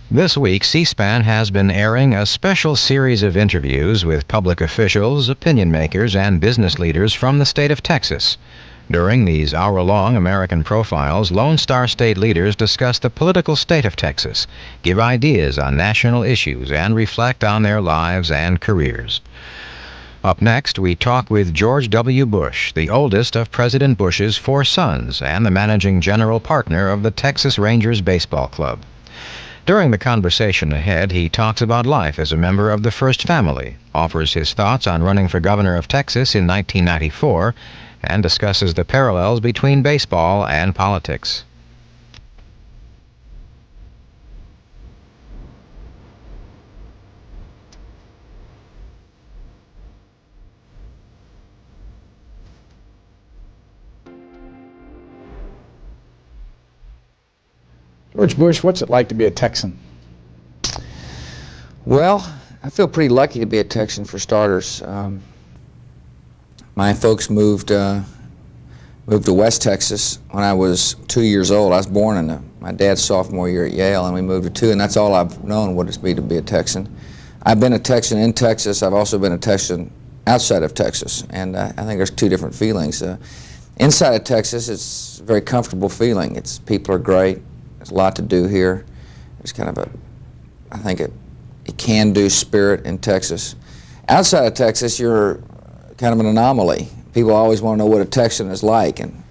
This week, C-SPAN has been airing a special series of interviews with public officials, opinion makers, and business leaders from the state of Texas. During these hour-long American profiles, Lone Star State leaders discuss the political state of Texas, give ideas on national issues, and reflect on their lives and careers. Up next, we talk with George W. Bush, the oldest of President Bush's 4 sons and the managing general partner of the Texas Rangers Baseball Club. During the conversation ahead, he talks about life as a member of the First Family, offers his thoughts on running for governor of Texas in 1994, and discusses the parallels between baseball and politics. George Bush, what's it like to be a Texan? Well, I feel pretty lucky to be a Texan for starters. My folks moved to West Texas when I was 2 years old. I was born in my dad's sophomore year at Yale, and we moved to 2, and that's all I've known what it's be to be a Texan. I've been a Texan in Texas. I've also been a Texan outside of Texas, and I think there's 2 different feelings. Inside of Texas, it's a very comfortable feeling. People are great. There's a lot to do here. There's kind of I think a can-do spirit in Texas. Outside of Texas, you're kind of an anomaly. People always want to know what a Texan is like, and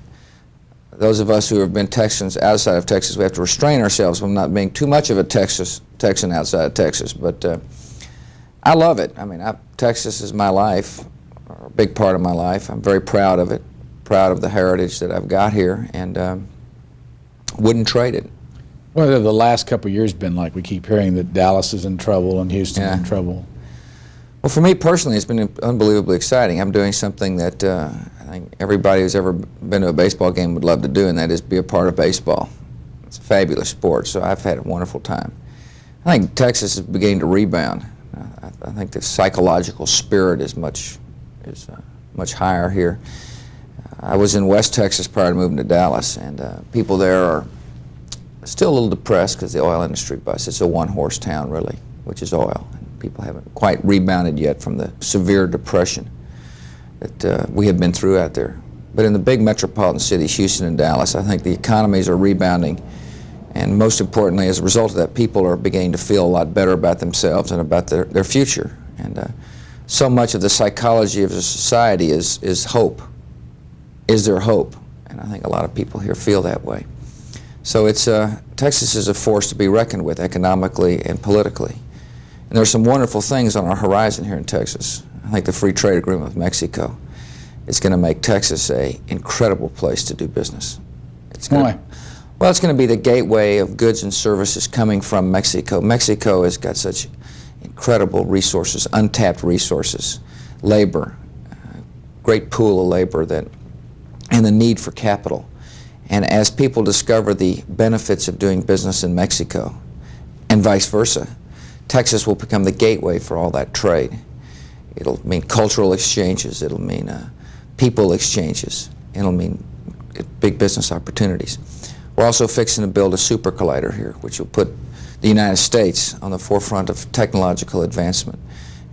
those of us who have been Texans outside of Texas, we have to restrain ourselves from not being too much of a Texan outside of Texas. But I love it. I mean, Texas is my life, a big part of my life. I'm very proud of it, proud of the heritage that I've got here, and wouldn't trade it. What have the last couple of years been like? We keep hearing that Dallas is in trouble and Houston is in trouble. Well, for me personally, it's been unbelievably exciting. I'm doing something that I think everybody who's ever been to a baseball game would love to do, and that is be a part of baseball. It's a fabulous sport, so I've had a wonderful time. I think Texas is beginning to rebound. I think the psychological spirit is much higher here. I was in West Texas prior to moving to Dallas, and people there are still a little depressed because the oil industry busts. It's a one-horse town, really, which is oil. People haven't quite rebounded yet from the severe depression that we have been through out there. But in the big metropolitan cities, Houston and Dallas, I think the economies are rebounding, and most importantly, as a result of that, people are beginning to feel a lot better about themselves and about their future. And so much of the psychology of the society is hope. Is there hope? And I think a lot of people here feel that way. So Texas is a force to be reckoned with economically and politically. And there's some wonderful things on our horizon here in Texas. I think the free trade agreement with Mexico is going to make Texas an incredible place to do business. Why? Well, it's going to be the gateway of goods and services coming from Mexico. Mexico has got such incredible resources, untapped resources, labor, great pool of labor, and the need for capital. And as people discover the benefits of doing business in Mexico, and vice versa, Texas will become the gateway for all that trade. It'll mean cultural exchanges, it'll mean people exchanges, it'll mean big business opportunities. We're also fixing to build a super collider here, which will put the United States on the forefront of technological advancement.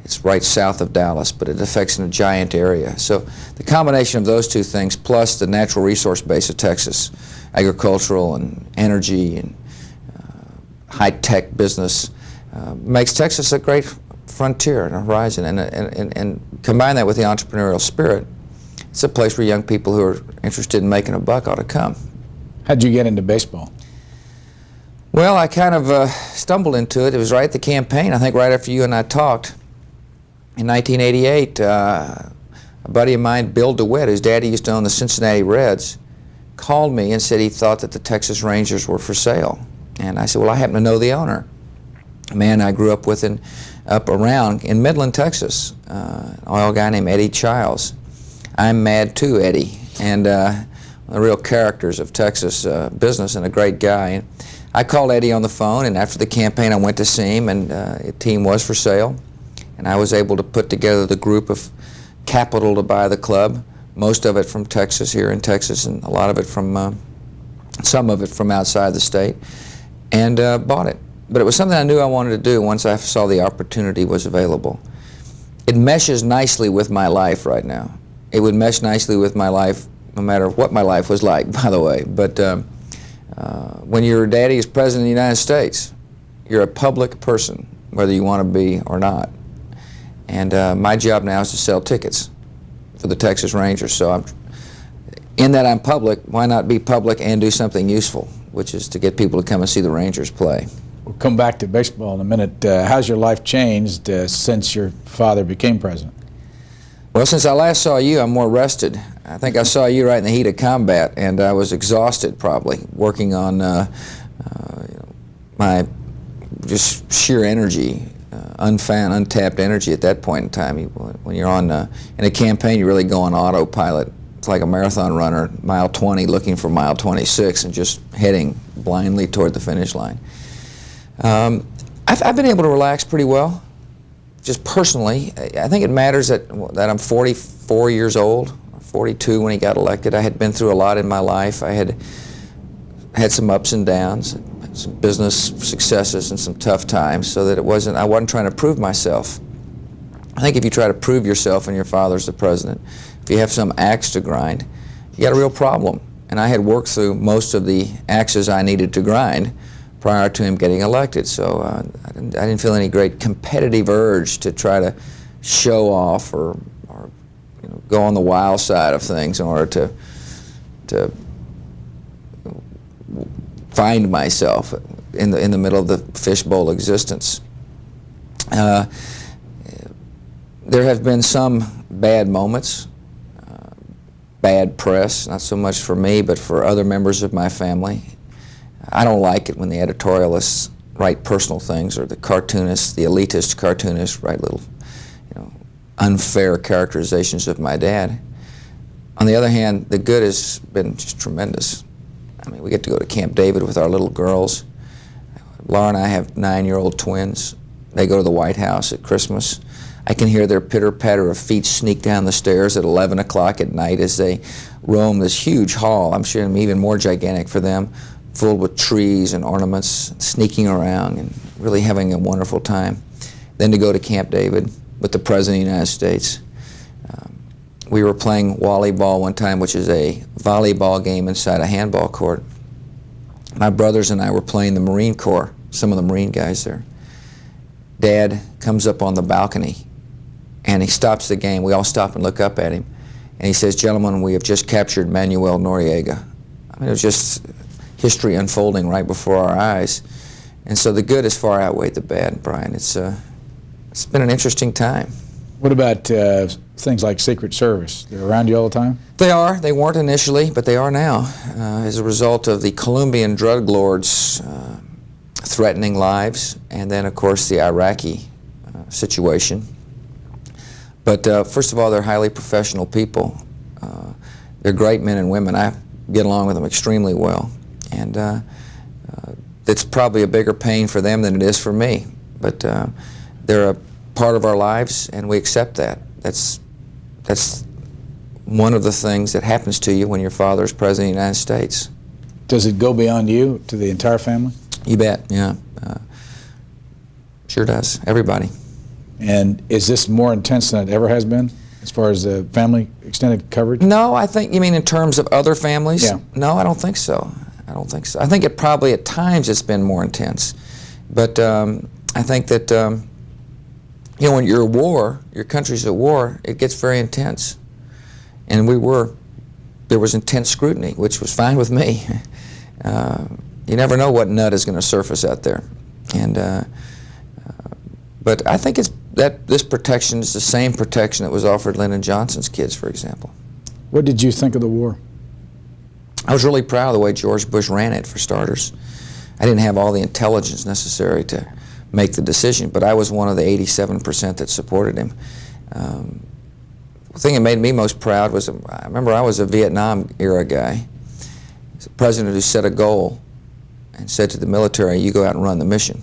It's right south of Dallas, but it affects a giant area. So the combination of those 2 things, plus the natural resource base of Texas, agricultural and energy and high-tech business, makes Texas a great frontier and a horizon. And combine that with the entrepreneurial spirit, it's a place where young people who are interested in making a buck ought to come. How'd you get into baseball? Well, I kind of stumbled into it. It was right at the campaign, I think right after you and I talked. In 1988, a buddy of mine, Bill DeWitt, whose daddy used to own the Cincinnati Reds, called me and said he thought that the Texas Rangers were for sale. And I said, well, I happen to know the owner, a man I grew up with up around in Midland, Texas, an oil guy named Eddie Childs. I'm mad too, Eddie, and one of the real characters of Texas business and a great guy. And I called Eddie on the phone, and after the campaign I went to see him, and the team was for sale. And I was able to put together the group of capital to buy the club, most of it from Texas, here in Texas, and a lot of it from, some of it from outside the state, and bought it. but it was something I knew I wanted to do once I saw the opportunity was available. It meshes nicely with my life right now. It would mesh nicely with my life no matter what my life was like, by the way. But when your daddy is president of the United States, you're a public person, whether you want to be or not. And my job now is to sell tickets for the Texas Rangers. So in that I'm public, why not be public and do something useful, which is to get people to come and see the Rangers play. We'll come back to baseball in a minute. How's your life changed since your father became president? Well, since I last saw you, I'm more rested. I think I saw you right in the heat of combat, and I was exhausted probably, working on my just sheer energy, untapped energy at that point in time. When you're on in a campaign, you really go on autopilot. It's like a marathon runner, mile 20, looking for mile 26, and just heading blindly toward the finish line. I've been able to relax pretty well, just personally. I think it matters that I'm 44 years old, 42 when he got elected. I had been through a lot in my life. I had some ups and downs, some business successes and some tough times, so that I wasn't trying to prove myself. I think if you try to prove yourself and your father's the president, if you have some axe to grind, you got a real problem. And I had worked through most of the axes I needed to grind prior to him getting elected, so I didn't feel any great competitive urge to try to show off or go on the wild side of things in order to find myself in the middle of the fishbowl existence. There have been some bad moments, bad press, not so much for me, but for other members of my family. I don't like it when the editorialists write personal things, or the cartoonists, the elitist cartoonists, write little, unfair characterizations of my dad. On the other hand, the good has been just tremendous. I mean, we get to go to Camp David with our little girls. Laura and I have 9-year-old twins. They go to the White House at Christmas. I can hear their pitter-patter of feet sneak down the stairs at 11 o'clock at night as they roam this huge hall. I'm sure I'm even more gigantic for them, full with trees and ornaments, sneaking around and really having a wonderful time. Then to go to Camp David with the President of the United States. We were playing volleyball one time, which is a volleyball game inside a handball court. My brothers and I were playing the Marine Corps, some of the Marine guys there. Dad comes up on the balcony and he stops the game. We all stop and look up at him. And he says, "Gentlemen, we have just captured Manuel Noriega." I mean, it was just history unfolding right before our eyes. And so the good has far outweighed the bad, Brian. It's been an interesting time. What about things like Secret Service? They're around you all the time? They are. They weren't initially, but they are now, as a result of the Colombian drug lords threatening lives, and then, of course, the Iraqi situation. But first of all, they're highly professional people. They're great men and women. I get along with them extremely well. And it's probably a bigger pain for them than it is for me. But they're a part of our lives, and we accept that. That's one of the things that happens to you when your father is President of the United States. Does it go beyond you to the entire family? You bet, yeah. Sure does. Everybody. And is this more intense than it ever has been, as far as the family extended coverage? No, I think, you mean in terms of other families? Yeah. No, I don't think so. I don't think so. I think it probably at times it's been more intense. But I think that, when you're at war, your country's at war, it gets very intense. And there was intense scrutiny, which was fine with me. You never know what nut is going to surface out there. And but I think this protection is the same protection that was offered Lyndon Johnson's kids, for example. What did you think of the war? I was really proud of the way George Bush ran it, for starters. I didn't have all the intelligence necessary to make the decision, but I was one of the 87% that supported him. The thing that made me most proud was, I remember I was a Vietnam-era guy. The president who set a goal and said to the military, "You go out and run the mission.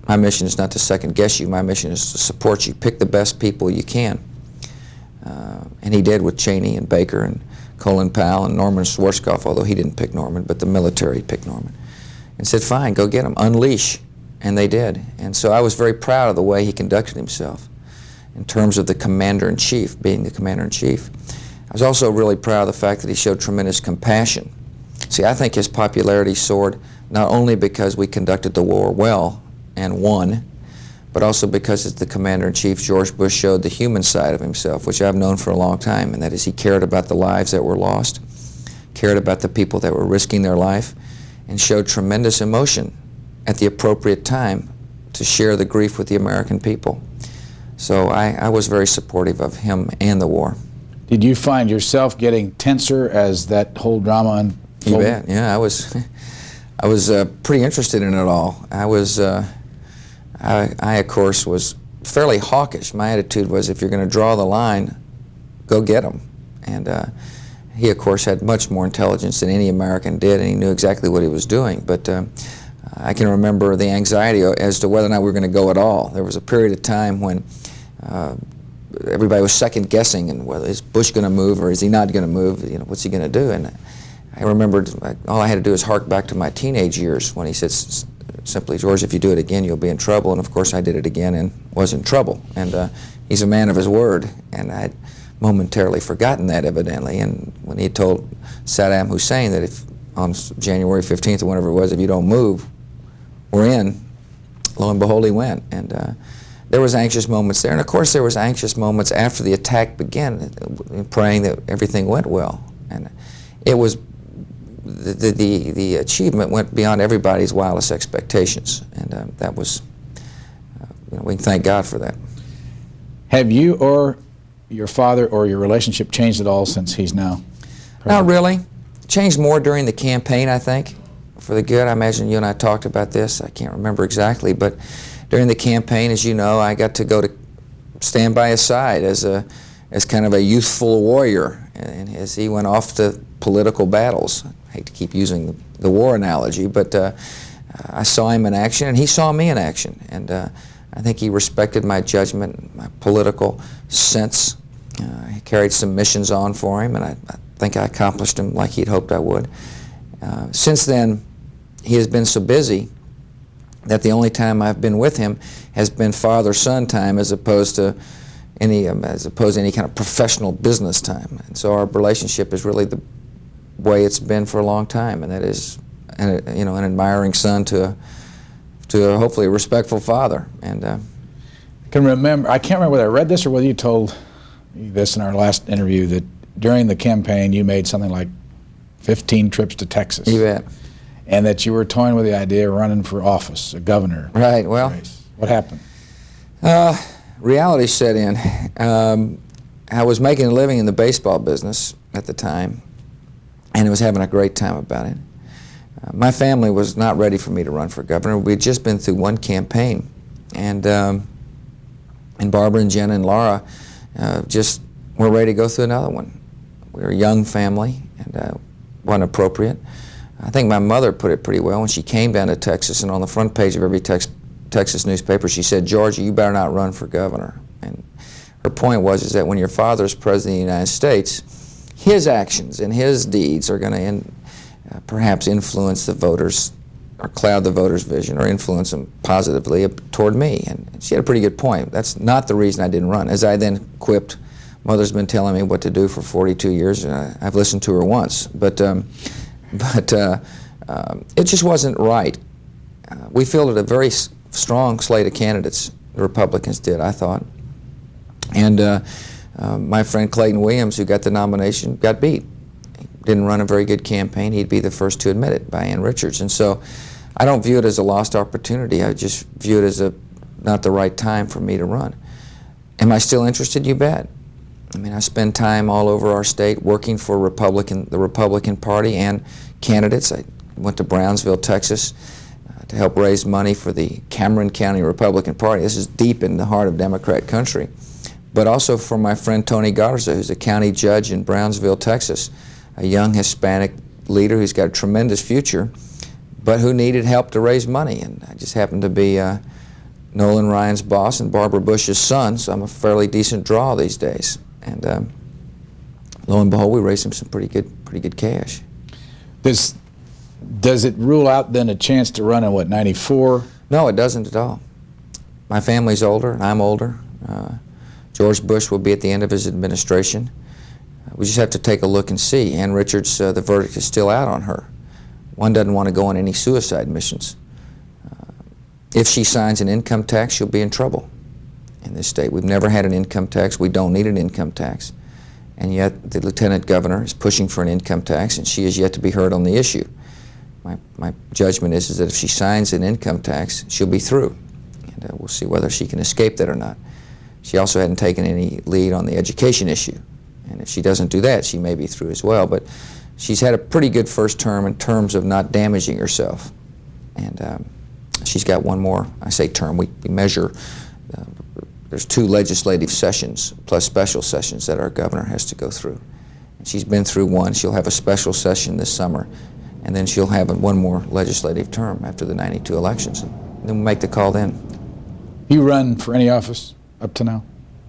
My mission is not to second-guess you. My mission is to support you. Pick the best people you can." And he did with Cheney and Baker and Colin Powell and Norman Schwarzkopf, although he didn't pick Norman, but the military picked Norman. And said, "Fine, go get them. Unleash. and they did. And so I was very proud of the way he conducted himself in terms of the commander-in-chief, being the commander-in-chief. I was also really proud of the fact that he showed tremendous compassion. See, I think his popularity soared not only because we conducted the war well and won, but also because as the commander-in-chief, George Bush showed the human side of himself, which I've known for a long time, and that is he cared about the lives that were lost, cared about the people that were risking their life, and showed tremendous emotion at the appropriate time to share the grief with the American people. So I was very supportive of him and the war. Did you find yourself getting tenser as that whole drama unfolded? You bet. Yeah, I was pretty interested in it all. I of course was fairly hawkish. My attitude was, if you're going to draw the line, go get them. And he of course had much more intelligence than any American did, and he knew exactly what he was doing. But I can remember the anxiety as to whether or not we were going to go at all. There was a period of time when everybody was second guessing, and whether is Bush going to move or is he not going to move? You know, what's he going to do? And I remembered all I had to do is hark back to my teenage years when he said simply, George, if you do it again, you'll be in trouble. And of course I did it again and was in trouble. And he's a man of his word, and I had momentarily forgotten that, evidently. And when he told Saddam Hussein that if on January 15th or whenever it was, if you don't move, we're in, lo and behold, he went. And there was anxious moments there. And of course there was anxious moments after the attack began, praying that everything went well. And it was, the achievement went beyond everybody's wildest expectations. And that was, we can thank God for that. Have you or your father or your relationship changed at all since he's now president? Not really. Changed more during the campaign, I think, for the good. I imagine you and I talked about this. I can't remember exactly, but during the campaign, as you know, I got to go to stand by his side as kind of a youthful warrior, and as he went off to political battles. I hate to keep using the war analogy, but I saw him in action, and he saw me in action. And I think he respected my judgment, my political sense. I carried some missions on for him, and I think I accomplished them like he'd hoped I would. Since then, he has been so busy that the only time I've been with him has been father-son time, as opposed to any kind of professional business time. And so our relationship is really the way it's been for a long time, and that is, an admiring son to a hopefully respectful father. And I can't remember whether I read this or whether you told me this in our last interview, that during the campaign you made something like 15 trips to Texas. You bet. And that you were toying with the idea of running for office, a governor. Right, well. Race. What happened? Reality set in. I was making a living in the baseball business at the time, and I was having a great time about it. My family was not ready for me to run for governor. We'd just been through one campaign, and Barbara and Jenna and Laura just were ready to go through another one. We were a young family, and wasn't appropriate. I think my mother put it pretty well when she came down to Texas, and on the front page of every Texas newspaper she said, "Georgia, you better not run for governor." And her point was that when your father is president of the United States, his actions and his deeds are going to perhaps influence the voters, or cloud the voters' vision, or influence them positively toward me. And she had a pretty good point. That's not the reason I didn't run. As I then quipped, Mother's been telling me what to do for 42 years, and I've listened to her once. But it just wasn't right. We fielded a very strong slate of candidates, the Republicans did, I thought. And my friend Clayton Williams, who got the nomination, got beat. He didn't run a very good campaign. He'd be the first to admit it, by Ann Richards. And so I don't view it as a lost opportunity. I just view it as not the right time for me to run. Am I still interested? You bet. I mean, I spend time all over our state working for the Republican Party and candidates. I went to Brownsville, Texas, to help raise money for the Cameron County Republican Party. This is deep in the heart of Democrat country. But also for my friend Tony Garza, who's a county judge in Brownsville, Texas, a young Hispanic leader who's got a tremendous future, but who needed help to raise money. And I just happened to be Nolan Ryan's boss and Barbara Bush's son, so I'm a fairly decent draw these days. And lo and behold, we raised him some pretty good cash. Does it rule out then a chance to run in what, 94? No, it doesn't at all. My family's older, and I'm older. George Bush will be at the end of his administration. We just have to take a look and see. Ann Richards, the verdict is still out on her. One doesn't want to go on any suicide missions. If she signs an income tax, she'll be in trouble in this state. We've never had an income tax. We don't need an income tax. And yet the lieutenant governor is pushing for an income tax, and she is yet to be heard on the issue. My judgment is that if she signs an income tax, she'll be through. And we'll see whether she can escape that or not. She also hadn't taken any lead on the education issue. And if she doesn't do that, she may be through as well. But she's had a pretty good first term in terms of not damaging herself. And she's got one more, I say term, we measure, there's 2 legislative sessions plus special sessions that our governor has to go through. And she's been through one. She'll have a special session this summer, and then she'll have one more legislative term after the '92 elections. And then we'll make the call then. You run for any office up to now?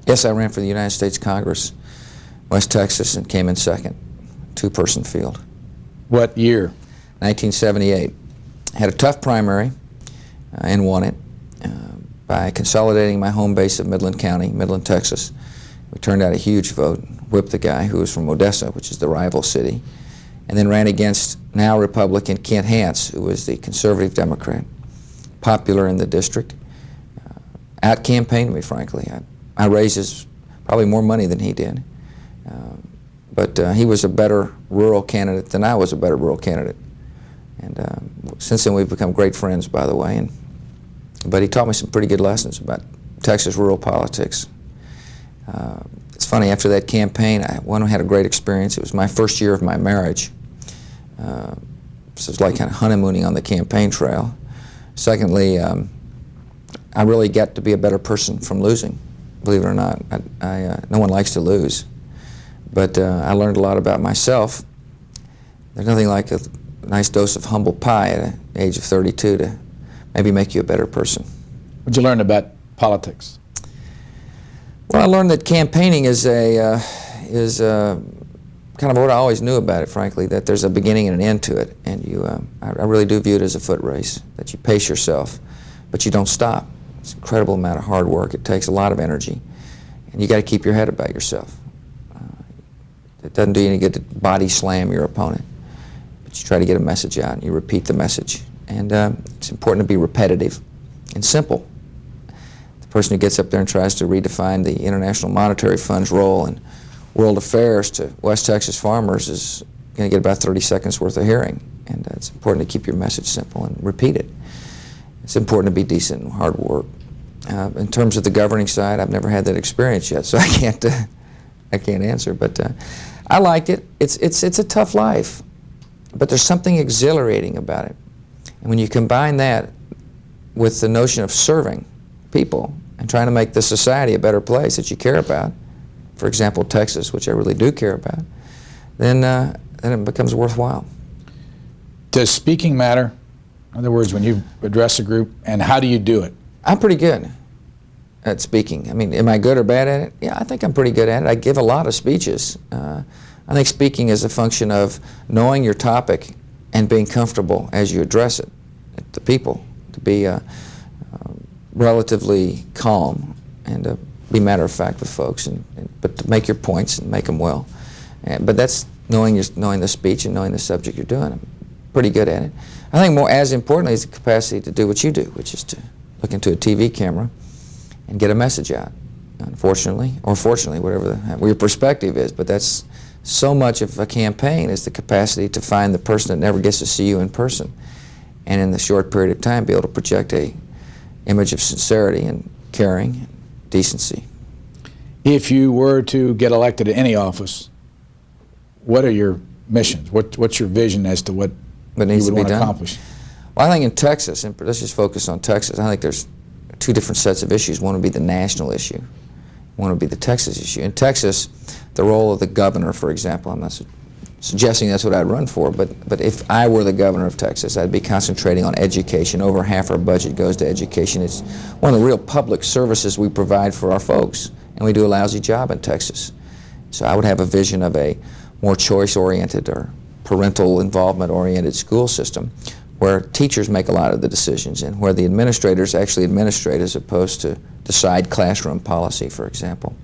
Yes, I ran for the United States Congress, West Texas, and came in second, 2-person field. What year? 1978. Had a tough primary and won it by consolidating my home base of Midland County, Midland, Texas. We turned out a huge vote, whipped the guy who was from Odessa, which is the rival city, and then ran against now Republican Kent Hance, who was the conservative Democrat, popular in the district. Out-campaigned me, frankly. I raised probably more money than he did. But he was a better rural candidate than I was a better rural candidate. And since then, we've become great friends, by the way. But he taught me some pretty good lessons about Texas rural politics. It's funny, after that campaign, I had a great experience. It was my first year of my marriage. So it was like kind of honeymooning on the campaign trail. Secondly, I really got to be a better person from losing, believe it or not. No one likes to lose. But I learned a lot about myself. There's nothing like a nice dose of humble pie at the age of 32 to maybe make you a better person. What'd you learn about politics? Well, I learned that campaigning is kind of what I always knew about it, frankly, that there's a beginning and an end to it. And I really do view it as a foot race, that you pace yourself, but you don't stop. It's an incredible amount of hard work. It takes a lot of energy. And you got to keep your head about yourself. It doesn't do you any good to body slam your opponent. But you try to get a message out, and you repeat the message. And it's important to be repetitive and simple. The person who gets up there and tries to redefine the International Monetary Fund's role in world affairs to West Texas farmers is going to get about 30 seconds worth of hearing. And it's important to keep your message simple and repeat it. It's important to be decent and hard work. In terms of the governing side, I've never had that experience yet, so I can't answer. But I liked it. It's a tough life, but there's something exhilarating about it. And when you combine that with the notion of serving people and trying to make the society a better place that you care about, for example, Texas, which I really do care about, then it becomes worthwhile. Does speaking matter? In other words, when you address a group, and how do you do it? I'm pretty good at speaking. I mean, am I good or bad at it? Yeah, I think I'm pretty good at it. I give a lot of speeches. I think speaking is a function of knowing your topic and being comfortable as you address it to people, to be relatively calm and be matter of fact with folks, but to make your points and make them well. But that's knowing the speech and knowing the subject you're doing. I'm pretty good at it. I think more as importantly is the capacity to do what you do, which is to look into a TV camera and get a message out. Unfortunately, or fortunately, whatever your perspective is, but that's so much of a campaign is the capacity to find the person that never gets to see you in person, and in the short period of time be able to project a image of sincerity and caring and decency. If you were to get elected to any office, what are your missions? What's your vision as to what you would want to accomplish? Well, I think in Texas, and let's just focus on Texas, I think there's 2 different sets of issues. One would be the national issue. One would be the Texas issue. In Texas, the role of the governor, for example, I'm not suggesting that's what I'd run for, but if I were the governor of Texas, I'd be concentrating on education. Over half our budget goes to education. It's one of the real public services we provide for our folks, and we do a lousy job in Texas. So I would have a vision of a more choice-oriented or parental involvement-oriented school system, where teachers make a lot of the decisions and where the administrators actually administrate as opposed to decide classroom policy, for example.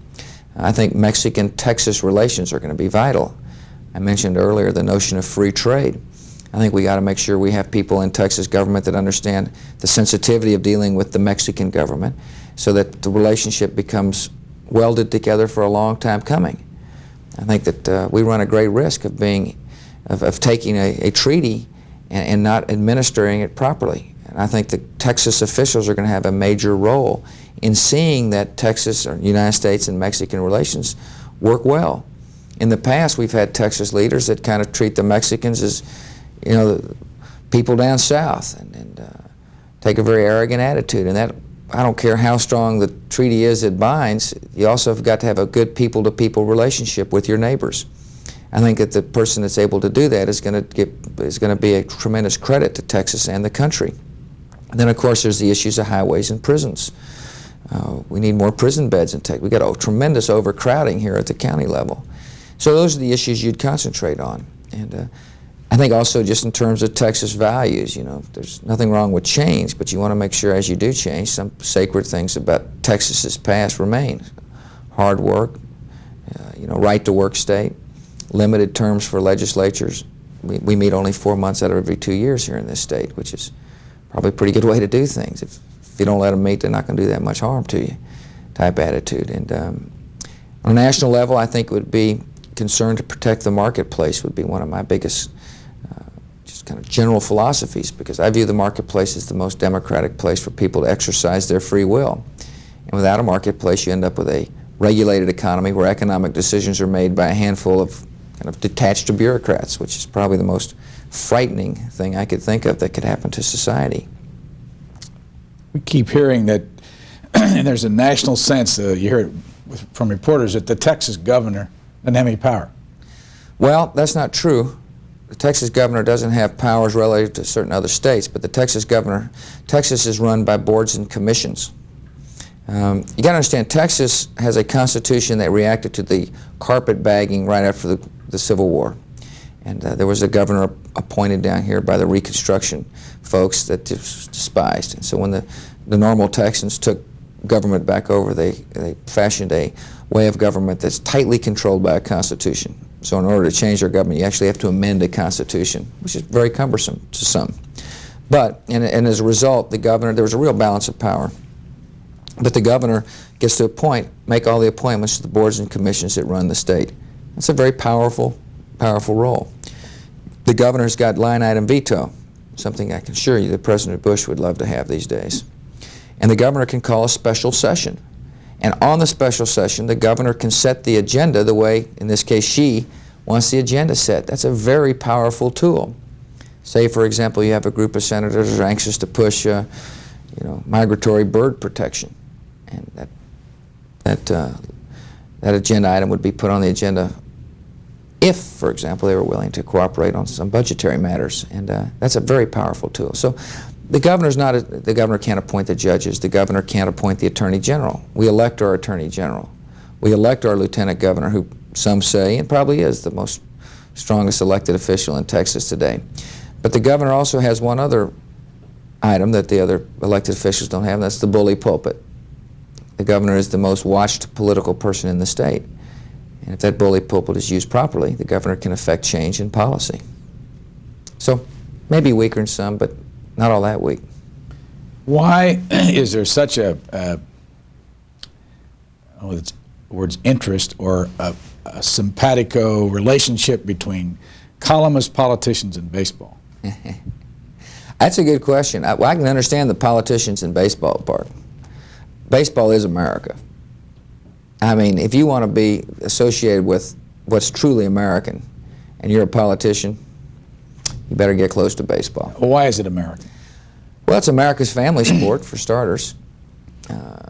I think Mexican-Texas relations are going to be vital. I mentioned earlier the notion of free trade. I think we got to make sure we have people in Texas government that understand the sensitivity of dealing with the Mexican government so that the relationship becomes welded together for a long time coming. I think that we run a great risk of taking a treaty and not administering it properly. And I think the Texas officials are going to have a major role in seeing that Texas or United States and Mexican relations work well. In the past, we've had Texas leaders that kind of treat the Mexicans as, you know, the people down south and take a very arrogant attitude. And that, I don't care how strong the treaty is that binds, you also have got to have a good people-to-people relationship with your neighbors. I think that the person that's able to do that is going to be a tremendous credit to Texas and the country. And then, of course, there's the issues of highways and prisons. We need more prison beds in Texas. We've got a tremendous overcrowding here at the county level. So those are the issues you'd concentrate on. And I think also just in terms of Texas values, you know, there's nothing wrong with change, but you want to make sure as you do change, some sacred things about Texas's past remain. Hard work, you know, right-to-work state, limited terms for legislatures. We meet only 4 months out of every 2 years here in this state, which is probably a pretty good way to do things. If you don't let them meet, they're not going to do that much harm to you, type attitude. And on a national level, I think it would be concern to protect the marketplace would be one of my biggest just kind of general philosophies, because I view the marketplace as the most democratic place for people to exercise their free will. And without a marketplace, you end up with a regulated economy where economic decisions are made by a handful of kind of detached bureaucrats, which is probably the most frightening thing I could think of that could happen to society. We keep hearing that, and there's a national sense, you hear it from reporters, that the Texas governor doesn't have any power. Well, that's not true. The Texas governor doesn't have powers relative to certain other states, but the Texas is run by boards and commissions. You got to understand, Texas has a constitution that reacted to the carpetbagging right after the Civil War. And there was a governor appointed down here by the Reconstruction folks that was despised. And so when the normal Texans took government back over, they fashioned a way of government that's tightly controlled by a constitution. So in order to change their government, you actually have to amend a constitution, which is very cumbersome to some. But, and as a result, there was a real balance of power. But the governor gets to make all the appointments to the boards and commissions that run the state. That's a very powerful role. The governor's got line item veto, something I can assure you that President Bush would love to have these days. And the governor can call a special session. And on the special session, the governor can set the agenda the way, in this case, she wants the agenda set. That's a very powerful tool. Say, for example, you have a group of senators that are anxious to push migratory bird protection. And that agenda item would be put on the agenda if, for example, they were willing to cooperate on some budgetary matters. And that's a very powerful tool. So the governor can't appoint the judges. The governor can't appoint the attorney general. We elect our attorney general. We elect our lieutenant governor, who some say, and probably is, the most strongest elected official in Texas today. But the governor also has one other item that the other elected officials don't have, and that's the bully pulpit. The governor is the most watched political person in the state. And if that bully pulpit is used properly, the governor can affect change in policy. So maybe weaker in some, but not all that weak. Why is there such a interest or a simpatico relationship between columnist politicians and baseball? That's a good question. I can understand the politicians in baseball part. Baseball is America. I mean, if you want to be associated with what's truly American and you're a politician, you better get close to baseball. Well, why is it American? Well, it's America's family sport, for starters.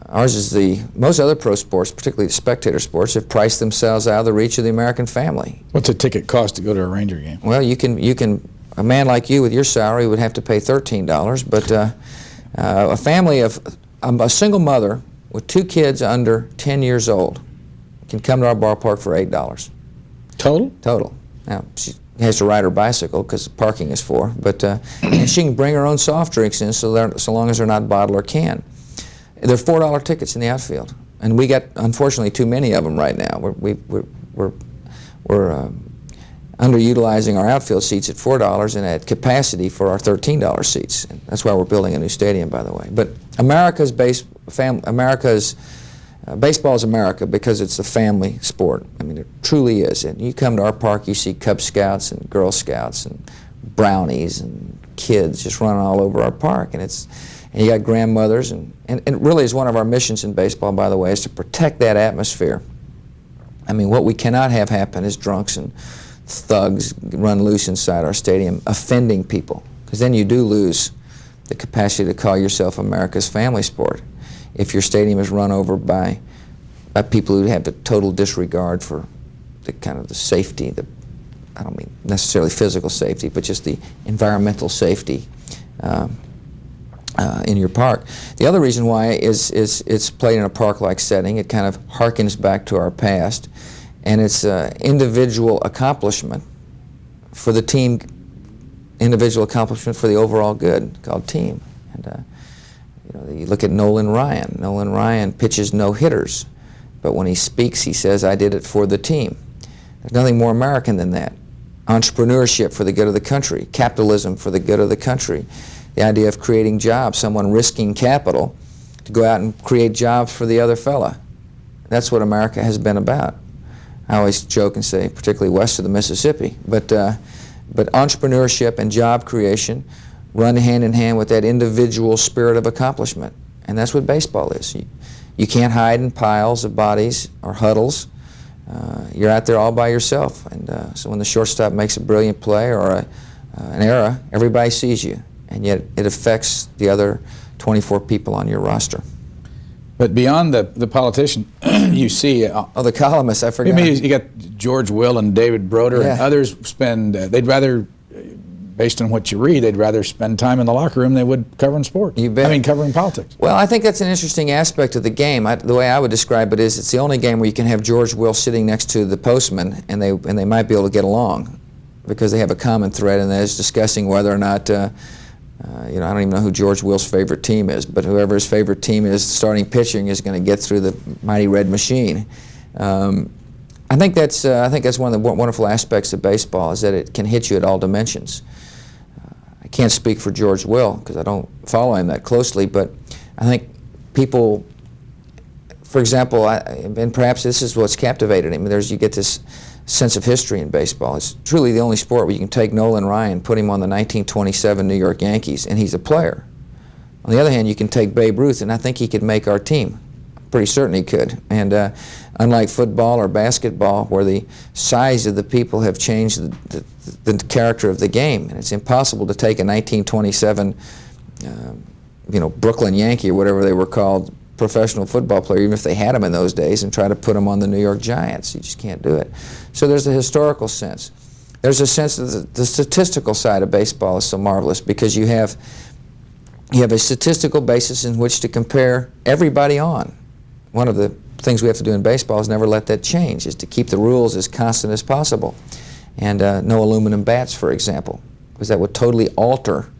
Ours is most other pro sports, particularly the spectator sports, have priced themselves out of the reach of the American family. What's a ticket cost to go to a Ranger game? Well, a man like you with your salary would have to pay $13, but a family of a single mother with 2 kids under 10 years old can come to our ballpark for $8. Total? Total. Now, has to ride her bicycle because parking is for, but and she can bring her own soft drinks in so long as they're not bottle or can. They're $4 tickets in the outfield, and we got, unfortunately, too many of them right now. We're underutilizing our outfield seats at $4 and at capacity for our $13 seats. And that's why we're building a new stadium, by the way. But baseball is America because it's a family sport. I mean, it truly is. And you come to our park, you see Cub Scouts and Girl Scouts and brownies and kids just running all over our park. And you got grandmothers, and it really is one of our missions in baseball, by the way, is to protect that atmosphere. I mean, what we cannot have happen is drunks and thugs run loose inside our stadium offending people, because then you do lose the capacity to call yourself America's family sport if your stadium is run over by people who have the total disregard for the kind of the safety, I don't mean necessarily physical safety, but just the environmental safety in your park. The other reason why is it's played in a park-like setting. It kind of harkens back to our past, and it's individual accomplishment for the team, individual accomplishment for the overall good, called team. And you look at Nolan Ryan. Nolan Ryan pitches no-hitters, but when he speaks, he says, "I did it for the team." There's nothing more American than that. Entrepreneurship for the good of the country, capitalism for the good of the country, the idea of creating jobs, someone risking capital to go out and create jobs for the other fella. That's what America has been about. I always joke and say, particularly west of the Mississippi, but entrepreneurship and job creation run hand in hand with that individual spirit of accomplishment, and that's what baseball is. You can't hide in piles of bodies or huddles. You're out there all by yourself, and so when the shortstop makes a brilliant play or an error, everybody sees you, and yet it affects the other 24 people on your roster. But beyond the politician, you see... the columnists, I forgot. You got George Will and David Broder, Yeah. and others spend, they'd rather, based on what you read, they'd rather spend time in the locker room than they would covering sports. You bet. I mean, covering politics. Well, I think that's an interesting aspect of the game. The way I would describe it is it's the only game where you can have George Will sitting next to the postman, and they might be able to get along because they have a common thread, and that is discussing whether or not... I don't even know who George Will's favorite team is, but whoever his favorite team is, starting pitching, is going to get through the mighty red machine. I think that's one of the wonderful aspects of baseball, is that it can hit you at all dimensions. I can't speak for George Will because I don't follow him that closely, but I think people, for example, and perhaps this is what's captivated him. You get this sense of history in baseball. It's truly the only sport where you can take Nolan Ryan, put him on the 1927 New York Yankees, and he's a player. On the other hand, you can take Babe Ruth, and I think he could make our team. Pretty certain he could. And unlike football or basketball, where the size of the people have changed the character of the game, and it's impossible to take a 1927 Brooklyn Yankee or whatever they were called, professional football player, even if they had him in those days, and try to put him on the New York Giants. You just can't do it. So there's a historical sense. There's a sense that the statistical side of baseball is so marvelous because you have a statistical basis in which to compare everybody on. One of the things we have to do in baseball is never let that change, is to keep the rules as constant as possible. And no aluminum bats, for example, because that would totally alter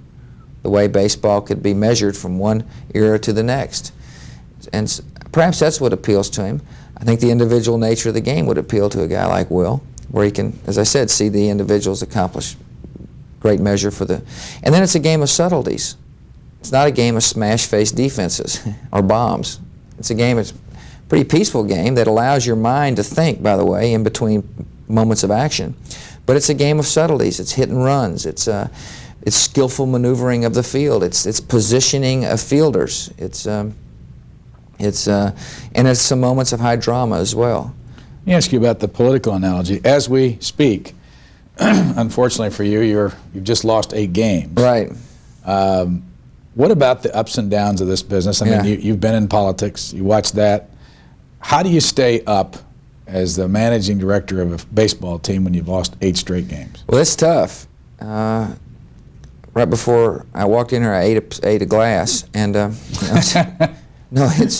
the way baseball could be measured from one era to the next. And perhaps that's what appeals to him. I think the individual nature of the game would appeal to a guy like Will, where he can, as I said, see the individuals accomplish great measure for the... And then it's a game of subtleties. It's not a game of smash-face defenses or bombs. It's a pretty peaceful game that allows your mind to think, by the way, in between moments of action. But it's a game of subtleties. It's hit and runs. It's skillful maneuvering of the field. It's positioning of fielders. And it's some moments of high drama as well. Let me ask you about the political analogy. As we speak, unfortunately for you, you've just lost 8 games. Right. What about the ups and downs of this business? I mean, you've been in politics. You watch that. How do you stay up as the managing director of a baseball team when you've lost 8 straight games? Well, it's tough. Right before I walked in here, I ate a glass, and no, it's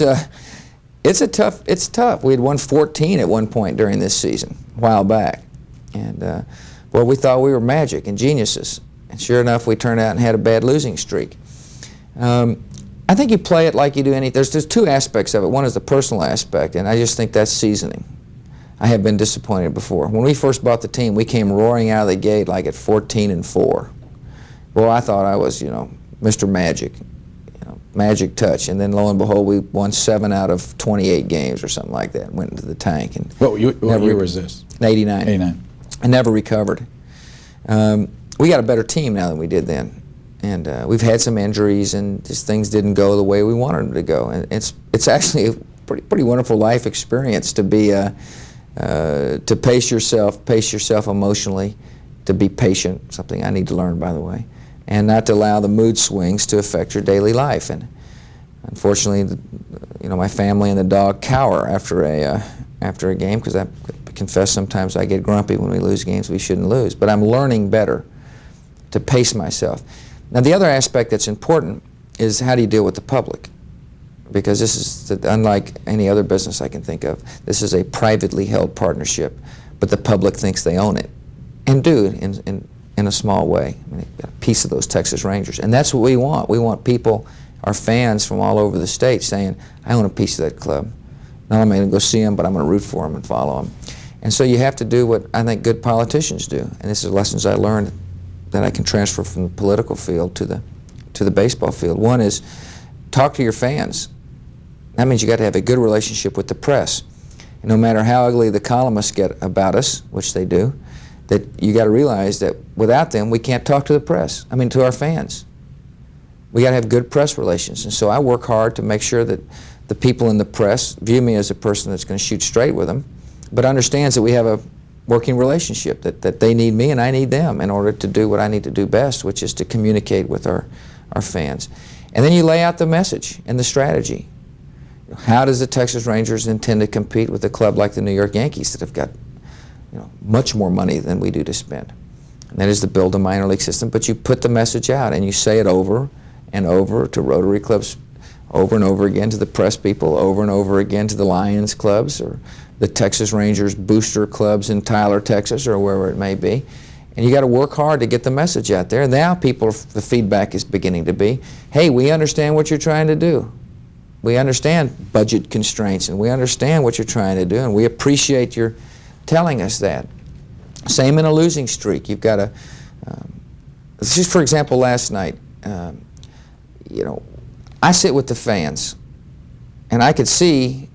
tough. We had won 14 at one point during this season, a while back, and Well, we thought we were magic and geniuses, and sure enough, we turned out and had a bad losing streak. I think you play it like you do any. There's two aspects of it. One is the personal aspect, and I just think that's seasoning. I have been disappointed before. When we first bought the team, we came roaring out of the gate like at 14-4. Well, I thought I was, Mr. Magic, magic touch, and then lo and behold, we won 7 out of 28 games or something like that. Went into the tank and what year was this? 89. 89. I never recovered. We got a better team now than we did then. And we've had some injuries, and just things didn't go the way we wanted them to go. And it's actually a pretty wonderful life experience to be to pace yourself emotionally, to be patient, something I need to learn, by the way, and not to allow the mood swings to affect your daily life. And unfortunately, my family and the dog cower after a game, because I confess sometimes I get grumpy when we lose games we shouldn't lose. But I'm learning better to pace myself. Now, the other aspect that's important is how do you deal with the public? Because this is, unlike any other business I can think of, this is a privately held partnership, but the public thinks they own it, and do in a small way. I mean, they've got a piece of those Texas Rangers, and that's what we want. We want people, our fans from all over the state, saying, I own a piece of that club. Not only am I going to go see them, but I'm going to root for them and follow them. And so you have to do what I think good politicians do, and this is lessons I learned that I can transfer from the political field to the baseball field. One is talk to your fans. That means you got to have a good relationship with the press. And no matter how ugly the columnists get about us, which they do, that you got to realize that without them we can't talk to the press. To our fans. We got to have good press relations. And so I work hard to make sure that the people in the press view me as a person that's going to shoot straight with them, but understands that we have a working relationship, that they need me and I need them in order to do what I need to do best, which is to communicate with our fans. And then you lay out the message and the strategy. How does the Texas Rangers intend to compete with a club like the New York Yankees that have got much more money than we do to spend? And that is to build a minor league system, but you put the message out and you say it over and over to Rotary clubs, over and over again to the press people, over and over again to the Lions clubs or the Texas Rangers booster clubs in Tyler, Texas, or wherever it may be. And you got to work hard to get the message out there. And now the feedback is beginning to be, hey, we understand what you're trying to do. We understand budget constraints, and we understand what you're trying to do, and we appreciate your telling us that. Same in a losing streak. You've got to, just for example, last night, I sit with the fans, and I could see,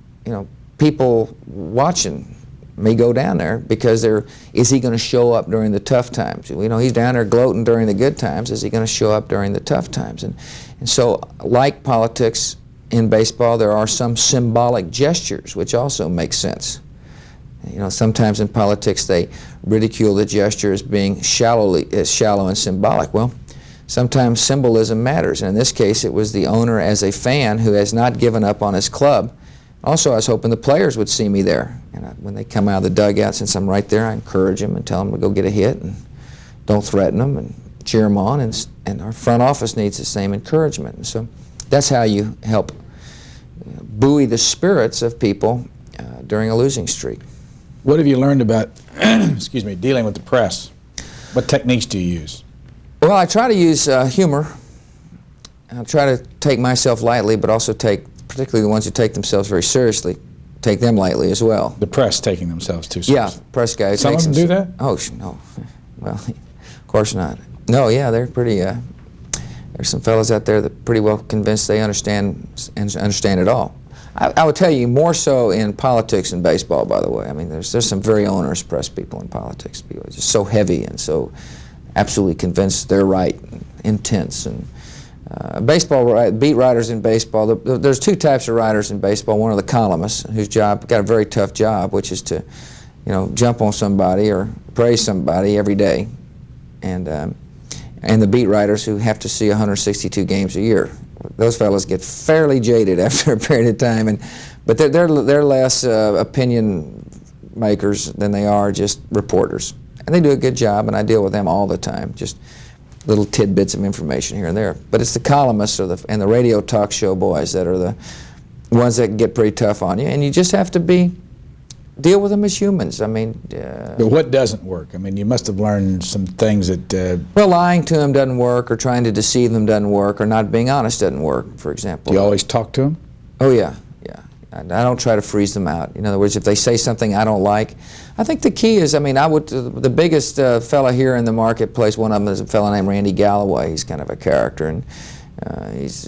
people watching me go down there because is he going to show up during the tough times? He's down there gloating during the good times. Is he going to show up during the tough times? And so, like politics in baseball, there are some symbolic gestures which also make sense. Sometimes in politics they ridicule the gesture as being shallow and symbolic. Well, sometimes symbolism matters, and in this case it was the owner as a fan who has not given up on his club. Also, I was hoping the players would see me there. And when they come out of the dugout, since I'm right there, I encourage them and tell them to go get a hit and don't threaten them and cheer them on. And our front office needs the same encouragement. And so that's how you help buoy the spirits of people during a losing streak. What have you learned about, dealing with the press? What techniques do you use? Well, I try to use humor. I try to take myself lightly, but also particularly the ones who take themselves very seriously, take them lightly as well. The press taking themselves too seriously. Yeah, press guys. Some of them do that? Oh, no. Well, of course not. No, yeah, they're pretty, there's some fellows out there that are pretty well convinced they understand it all. I would tell you more so in politics and baseball, by the way. There's some very onerous press people in politics. People are just so heavy and so absolutely convinced they're right, and intense. And beat writers in baseball, there's two types of writers in baseball. One are the columnists, whose job, got a very tough job, which is to, jump on somebody or praise somebody every day. And the beat writers who have to see 162 games a year. Those fellows get fairly jaded after a period of time, but they're less opinion makers than they are just reporters. And they do a good job, and I deal with them all the time, just little tidbits of information here and there. But it's the columnists and the radio talk show boys that are the ones that get pretty tough on you, and you just have to be deal with them as humans. I mean, But what doesn't work? I mean, you must have learned some things that. Well, lying to them doesn't work, or trying to deceive them doesn't work, or not being honest doesn't work, for example. Do you always talk to them? Oh, yeah, yeah. I don't try to freeze them out. In other words, if they say something I don't like, I think the key is, I mean, the biggest fella here in the marketplace, one of them is a fella named Randy Galloway. He's kind of a character, and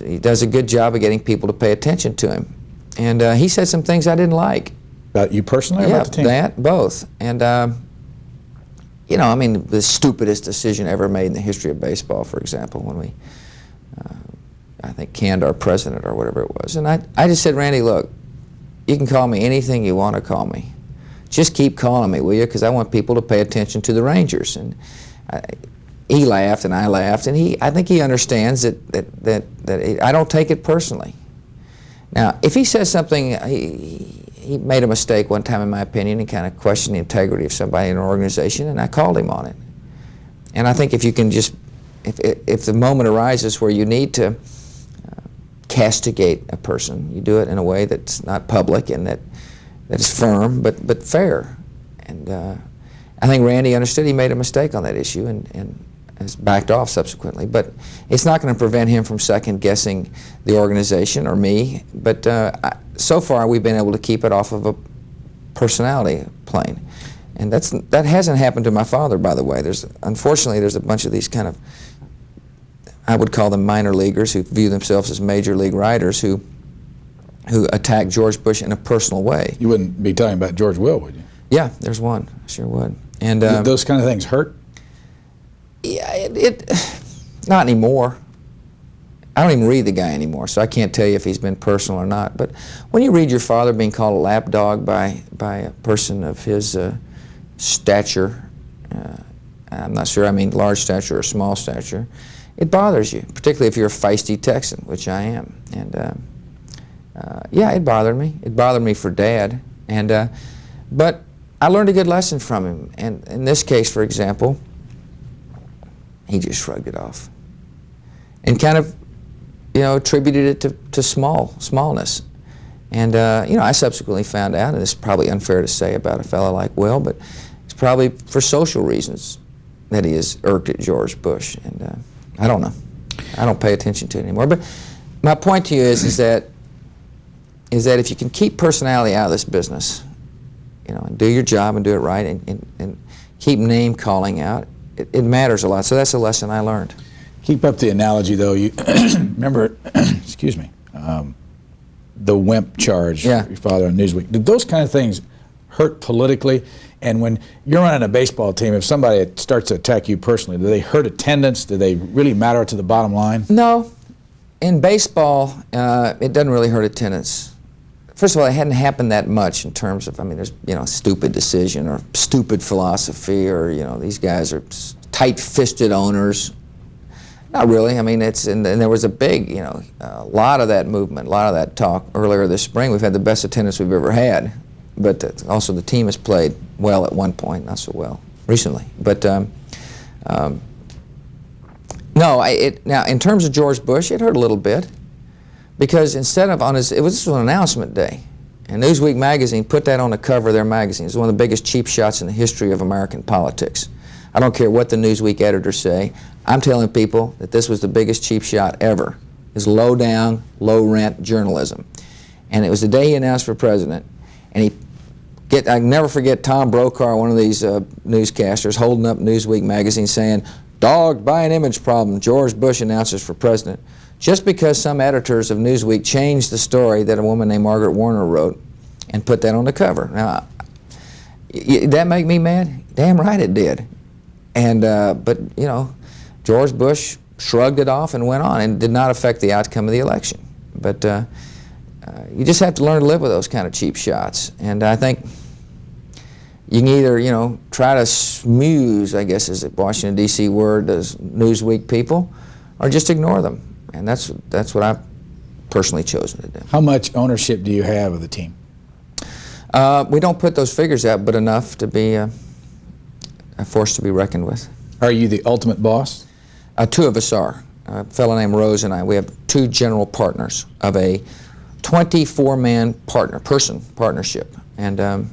he does a good job of getting people to pay attention to him. And he said some things I didn't like. About you personally or Yeah, about the team? that, both. And, you know, I mean, the stupidest decision ever made in the history of baseball, for example, when we, I think, canned our president or whatever it was. And I just said, Randy, look, you can call me anything you want to call me. Just keep calling me, will you? Because I want people to pay attention to the Rangers. And he laughed and I laughed, and I think he understands that I don't take it personally. Now, if he says something, he made a mistake one time, in my opinion, and kind of questioned the integrity of somebody in an organization, and I called him on it. And I think if you can just, if the moment arises where you need to castigate a person, you do it in a way that's not public and that is firm but fair. And I think Randy understood he made a mistake on that issue and has backed off subsequently. But it's not going to prevent him from second-guessing the organization or me. But so far, we've been able to keep it off of a personality plane. And that hasn't happened to my father, by the way. Unfortunately, there's a bunch of these kind of, I would call them minor leaguers who view themselves as major league writers who attack George Bush in a personal way. You wouldn't be talking about George Will, would you? Yeah, there's one. I sure would. And those kind of things hurt? Yeah, not anymore. I don't even read the guy anymore, so I can't tell you if he's been personal or not. But when you read your father being called a lapdog by a person of his stature, I'm not sure I mean large stature or small stature, it bothers you, particularly if you're a feisty Texan, which I am. And yeah, it bothered me. It bothered me for Dad. And but I learned a good lesson from him. And in this case, for example, he just shrugged it off and kind of, you know, attributed it to smallness. And you know, I subsequently found out, and it's probably unfair to say about a fellow like Will, but it's probably for social reasons that he is irked at George Bush. And I don't know. I don't pay attention to it anymore. But my point to you is that if you can keep personality out of this business, you know, and do your job and do it right, and keep name calling out, it matters a lot. So that's a lesson I learned. Keep up the analogy, though. You remember, excuse me, the wimp charge, Yeah. your father on Newsweek. Did those kind of things hurt politically? And when you're running a baseball team, if somebody starts to attack you personally, do they hurt attendance? Do they really matter to the bottom line? No. In baseball, it doesn't really hurt attendance. First of all, it hadn't happened that much in terms of, I mean, there's, you know, stupid decision or stupid philosophy, or, you know, these guys are tight-fisted owners. Not really. I mean, and there was a big, you know, a lot of that movement, a lot of that talk earlier this spring. We've had the best attendance we've ever had, but also the team has played well at one point, not so well recently. But no, now in terms of George Bush, it hurt a little bit, because instead of this was an announcement day, and Newsweek magazine put that on the cover of their magazine. It's one of the biggest cheap shots in the history of American politics. I don't care what the Newsweek editors say. I'm telling people that this was the biggest cheap shot ever. It's low down, low rent journalism. And it was the day he announced for president, and I can never forget Tom Brokaw, one of these newscasters, holding up Newsweek magazine saying, "Dogged by an image problem, George Bush announces for president," just because some editors of Newsweek changed the story that a woman named Margaret Warner wrote and put that on the cover. Now, did that make me mad? Damn right it did. And but you know, George Bush shrugged it off and went on, and did not affect the outcome of the election. But you just have to learn to live with those kind of cheap shots. And I think you can either, you know, try to smooze, I guess is a Washington, D.C. word, those Newsweek people, or just ignore them. And that's what I've personally chosen to do. How much ownership do you have of the team? We don't put those figures out, but enough to be a force to be reckoned with. Are you the ultimate boss? Two of us are. A fellow named Rose and I. We have two general partners of a 24-man partnership. And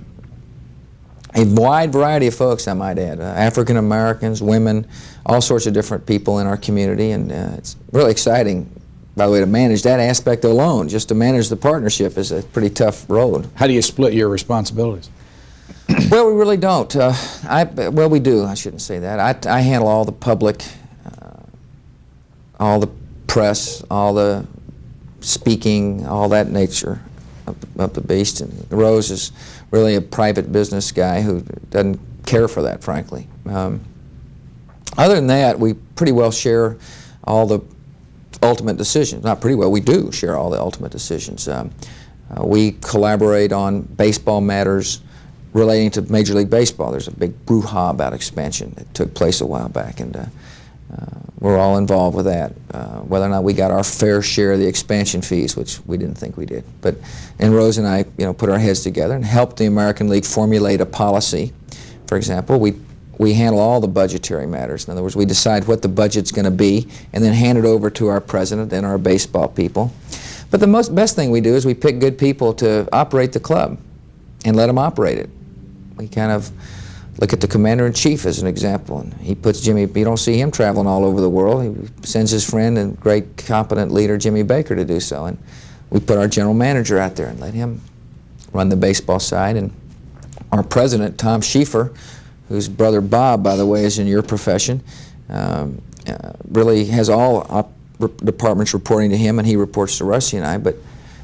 A wide variety of folks, I might add, African Americans, women, all sorts of different people in our community, and it's really exciting, by the way, to manage that aspect alone. Just to manage the partnership is a pretty tough road. How do you split your responsibilities? Well, we really don't. Well, we do. I shouldn't say that. I handle all the public, all the press, all the speaking, all that nature of the beast. And Rose is really a private business guy who doesn't care for that, frankly. Other than that, we pretty well share all the ultimate decisions. Not pretty well, we do share all the ultimate decisions. We collaborate on baseball matters relating to Major League Baseball. There's a big brouhaha about expansion that took place a while back, and we're all involved with that. Whether or not we got our fair share of the expansion fees, which we didn't think we did. And Rose and I, put our heads together and helped the American League formulate a policy. For example, we handle all the budgetary matters. In other words, we decide what the budget's going to be and then hand it over to our president and our baseball people. But the best thing we do is we pick good people to operate the club and let them operate it. We kind of look at the commander-in-chief as an example, and he puts Jimmy, you don't see him traveling all over the world. He sends his friend and great competent leader, Jimmy Baker, to do so. And we put our general manager out there and let him run the baseball side. And our president, Tom Schieffer, whose brother Bob, by the way, is in your profession, really has all departments reporting to him, and he reports to Rusty and I. But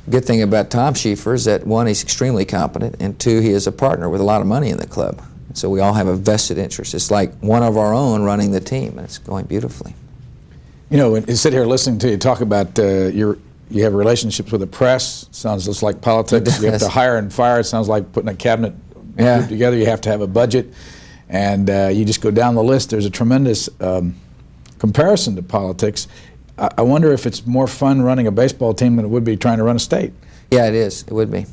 the good thing about Tom Schieffer is that, one, he's extremely competent, and two, he is a partner with a lot of money in the club. So we all have a vested interest. It's like one of our own running the team, and it's going beautifully. When you sit here listening to you talk about you have relationships with the press, sounds just like politics. You have to hire and fire. It sounds like putting a cabinet group together. You have to have a budget, and you just go down the list. There's a tremendous comparison to politics. I wonder if it's more fun running a baseball team than it would be trying to run a state. Yeah, it is. It would be.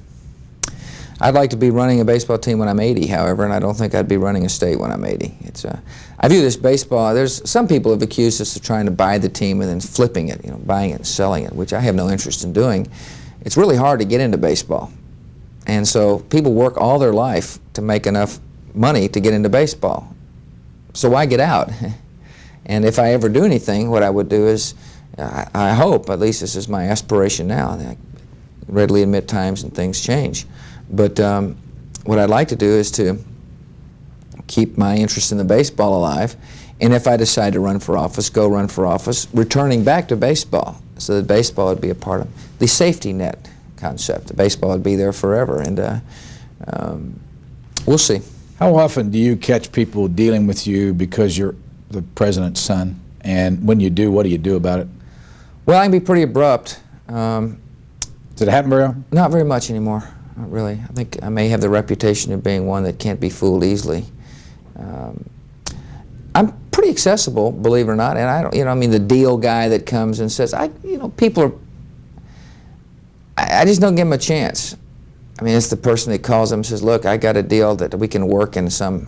I'd like to be running a baseball team when I'm 80, however, and I don't think I'd be running a state when I'm 80. I view this baseball, there's some people have accused us of trying to buy the team and then flipping it, buying it and selling it, which I have no interest in doing. It's really hard to get into baseball. And so people work all their life to make enough money to get into baseball. So why get out? And if I ever do anything, what I would do is, I hope, at least this is my aspiration now, I readily admit times and things change. But what I'd like to do is to keep my interest in the baseball alive, and if I decide to run for office, go run for office, returning back to baseball, so that baseball would be a part of the safety net concept. The baseball would be there forever, and we'll see. How often do you catch people dealing with you because you're the president's son? And when you do, what do you do about it? Well, I can be pretty abrupt. Does it happen very often? Not very much anymore. Not really. I think I may have the reputation of being one that can't be fooled easily. I'm pretty accessible, believe it or not, and I don't, the deal guy that comes and says, people are, I just don't give them a chance. It's the person that calls them and says, look, I got a deal that we can work in some,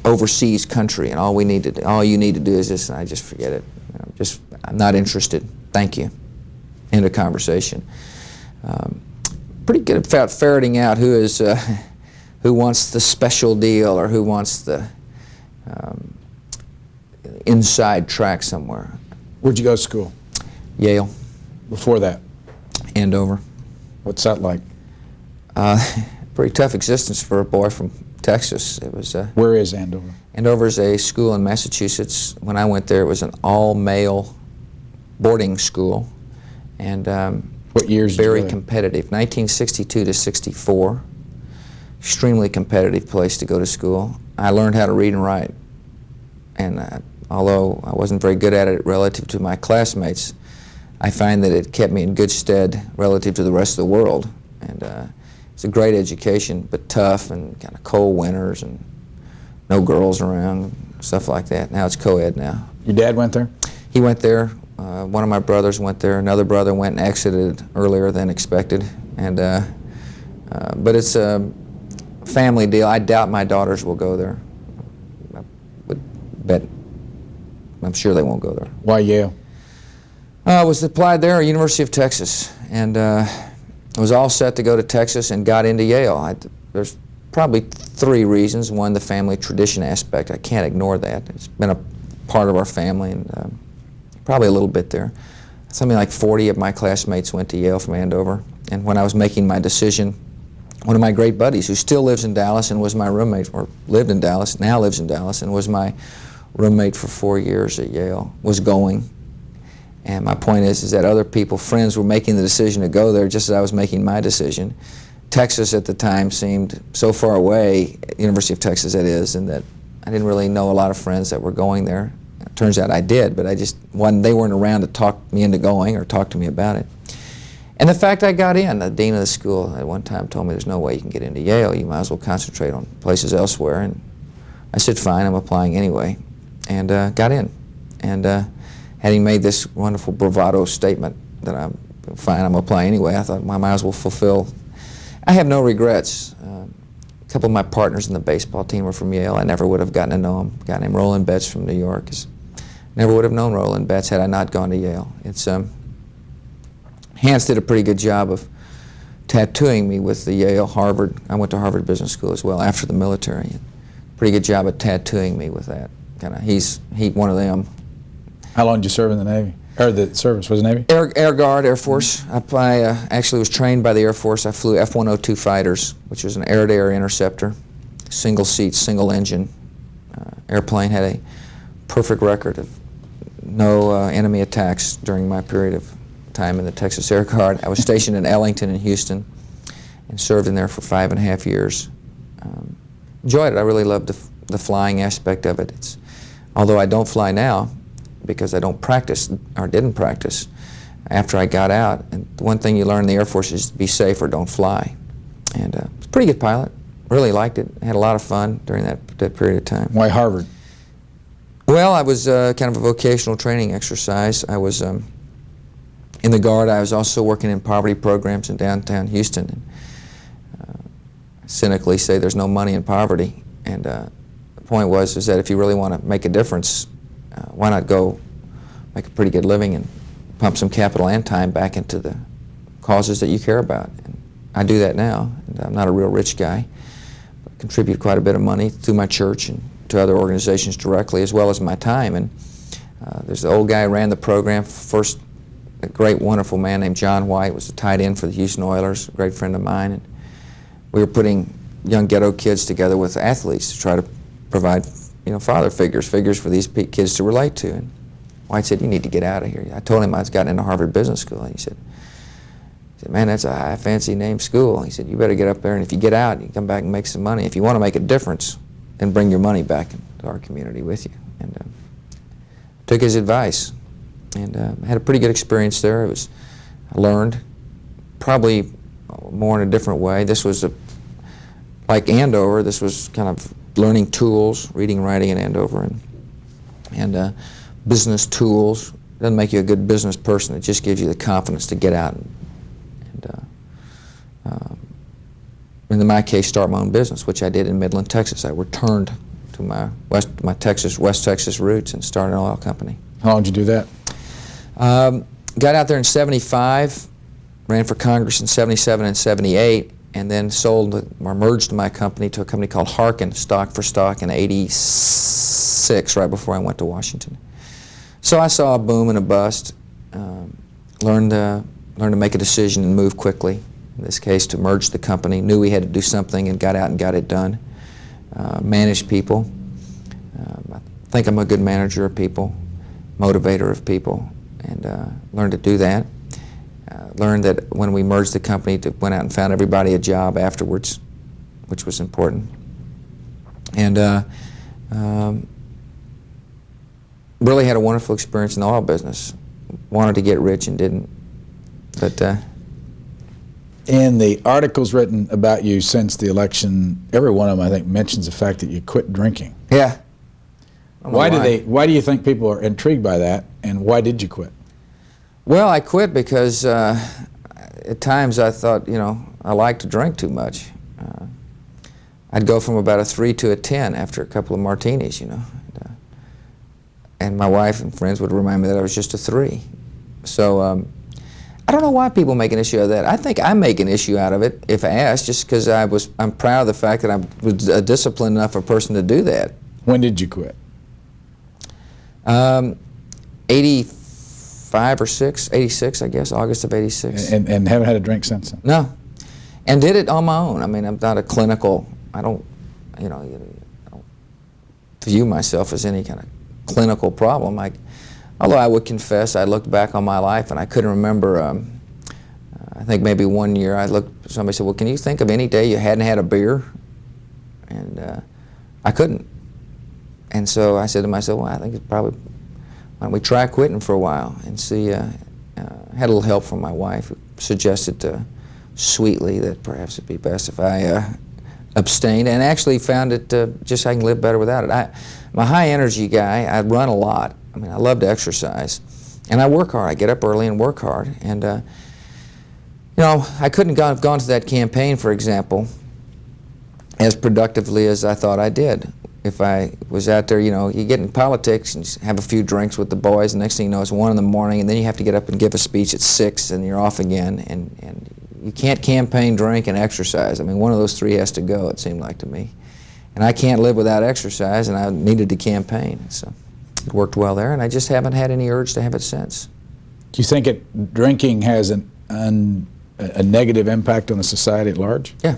overseas country, and all you need to do is this, and I just forget it. I'm not interested. Thank you. End of conversation. Pretty good about ferreting out who wants the special deal or who wants the inside track somewhere. Where'd you go to school? Yale. Before that? Andover. What's that like? Pretty tough existence for a boy from Texas. It was. Where is Andover? Andover is a school in Massachusetts. When I went there, it was an all-male boarding school, and what years? Very competitive. 1962 to 64. Extremely competitive place to go to school. I learned how to read and write, and although I wasn't very good at it relative to my classmates, I find that it kept me in good stead relative to the rest of the world. And it's a great education, but tough and kind of cold winters and no girls around, stuff like that. Now it's co-ed now. Your dad went there? He went there. One of my brothers went there. Another brother went and exited earlier than expected. And but it's a family deal. I doubt my daughters will go there. I would bet. I'm sure they won't go there. Why Yale? I was applied there at University of Texas, and I was all set to go to Texas and got into Yale. There's probably three reasons. One, the family tradition aspect. I can't ignore that. It's been a part of our family, and probably a little bit there. Something like 40 of my classmates went to Yale from Andover, and when I was making my decision, one of my great buddies who still lives in Dallas and was my roommate, or lived in Dallas, now lives in Dallas, and was my roommate for 4 years at Yale, was going. And my point is that other people, friends, were making the decision to go there just as I was making my decision. Texas at the time seemed so far away, University of Texas that is, and that I didn't really know a lot of friends that were going there. It turns out I did, but they weren't around to talk me into going or talk to me about it. And the fact I got in, the dean of the school at one time told me there's no way you can get into Yale, you might as well concentrate on places elsewhere. And I said, fine, I'm applying anyway, and got in. And having made this wonderful bravado statement that I'm fine, I'm applying anyway, I thought, well, I might as well fulfill. I have no regrets. A couple of my partners in the baseball team were from Yale. I never would have gotten to know them. A guy named Roland Betts from New York. Never would have known Roland Betts had I not gone to Yale. Hans did a pretty good job of tattooing me with the Yale, Harvard. I went to Harvard Business School as well after the military. Pretty good job of tattooing me with that. He's one of them. How long did you serve in the Navy? Or the service, was it Navy? Air Guard, Air Force. I actually was trained by the Air Force. I flew F-102 fighters, which was an air-to-air interceptor, single seat, single engine airplane. Had a perfect record of no enemy attacks during my period of time in the Texas Air Guard. I was stationed in Ellington and Houston and served in there for 5.5 years. Enjoyed it. I really loved the flying aspect of it. Although I don't fly now, because I don't practice, or didn't practice, after I got out. And the one thing you learn in the Air Force is to be safe or don't fly. And I was a pretty good pilot. Really liked it. Had a lot of fun during that period of time. Why Harvard? Well, I was kind of a vocational training exercise. I was in the Guard. I was also working in poverty programs in downtown Houston. And, cynically say there's no money in poverty. And the point is that if you really want to make a difference, why not go make a pretty good living and pump some capital and time back into the causes that you care about. And I do that now. And I'm not a real rich guy, but I contribute quite a bit of money through my church and to other organizations directly, as well as my time. And there's the old guy who ran the program first, a great, wonderful man named John White, was the tight end for the Houston Oilers, a great friend of mine. And we were putting young ghetto kids together with athletes to try to provide father figures for these kids to relate to. And White said, you need to get out of here. I told him I was gotten into Harvard Business School. And he said, man, that's a high, fancy name school. He said, you better get up there, and if you get out, you come back and make some money. If you want to make a difference, then bring your money back into our community with you. And took his advice, and had a pretty good experience there. I learned, probably more in a different way. This was like Andover, this was kind of learning tools, reading and writing in Andover, and business tools. It doesn't make you a good business person. It just gives you the confidence to get out and in my case, start my own business, which I did in Midland, Texas. I returned to my West Texas roots and started an oil company. How long did you do that? Got out there in '75, ran for Congress in '77 and '78, and then merged my company to a company called Harkin, stock for stock, in '86, right before I went to Washington. So I saw a boom and a bust, learned to make a decision and move quickly. In this case, to merge the company. Knew we had to do something and got out and got it done. Managed people. I think I'm a good manager of people, motivator of people, and learned to do that. Learned that when we merged the company, went out and found everybody a job afterwards, which was important. And really had a wonderful experience in the oil business. Wanted to get rich and didn't. But in the articles written about you since the election, every one of them, I think, mentions the fact that you quit drinking. Yeah. Why do you think people are intrigued by that, and why did you quit? Well, I quit because at times I thought, I liked to drink too much. I'd go from about a 3 to a 10 after a couple of martinis, And my wife and friends would remind me that I was just a 3. So I don't know why people make an issue out of that. I think I make an issue out of it if asked, just because I'm proud of the fact that I was a disciplined enough a person to do that. When did you quit? 85 or 86, I guess, August of 86. And haven't had a drink since then? No. And did it on my own. I mean, I'm not a clinical, I don't view myself as any kind of clinical problem. Although I would confess, I looked back on my life and I couldn't remember, I think maybe one year somebody said, well, can you think of any day you hadn't had a beer? And I couldn't. And so I said to myself, well, I think it's probably, why don't we try quitting for a while and see, had a little help from my wife who suggested sweetly that perhaps it'd be best if I abstained, and actually found it just so I can live better without it. I'm a high energy guy. I run a lot. I mean, I love to exercise, and I work hard. I get up early and work hard, and you know, I couldn't have gone to that campaign, for example, as productively as I thought I did. If I was out there, you know, you get in politics and have a few drinks with the boys, and next thing you know, it's 1 in the morning, and then you have to get up and give a speech at 6, and you're off again, and you can't campaign, drink, and exercise. I mean, one of those three has to go, it seemed like to me. And I can't live without exercise, and I needed to campaign. So it worked well there, and I just haven't had any urge to have it since. Do you think drinking has a negative impact on the society at large? Yeah,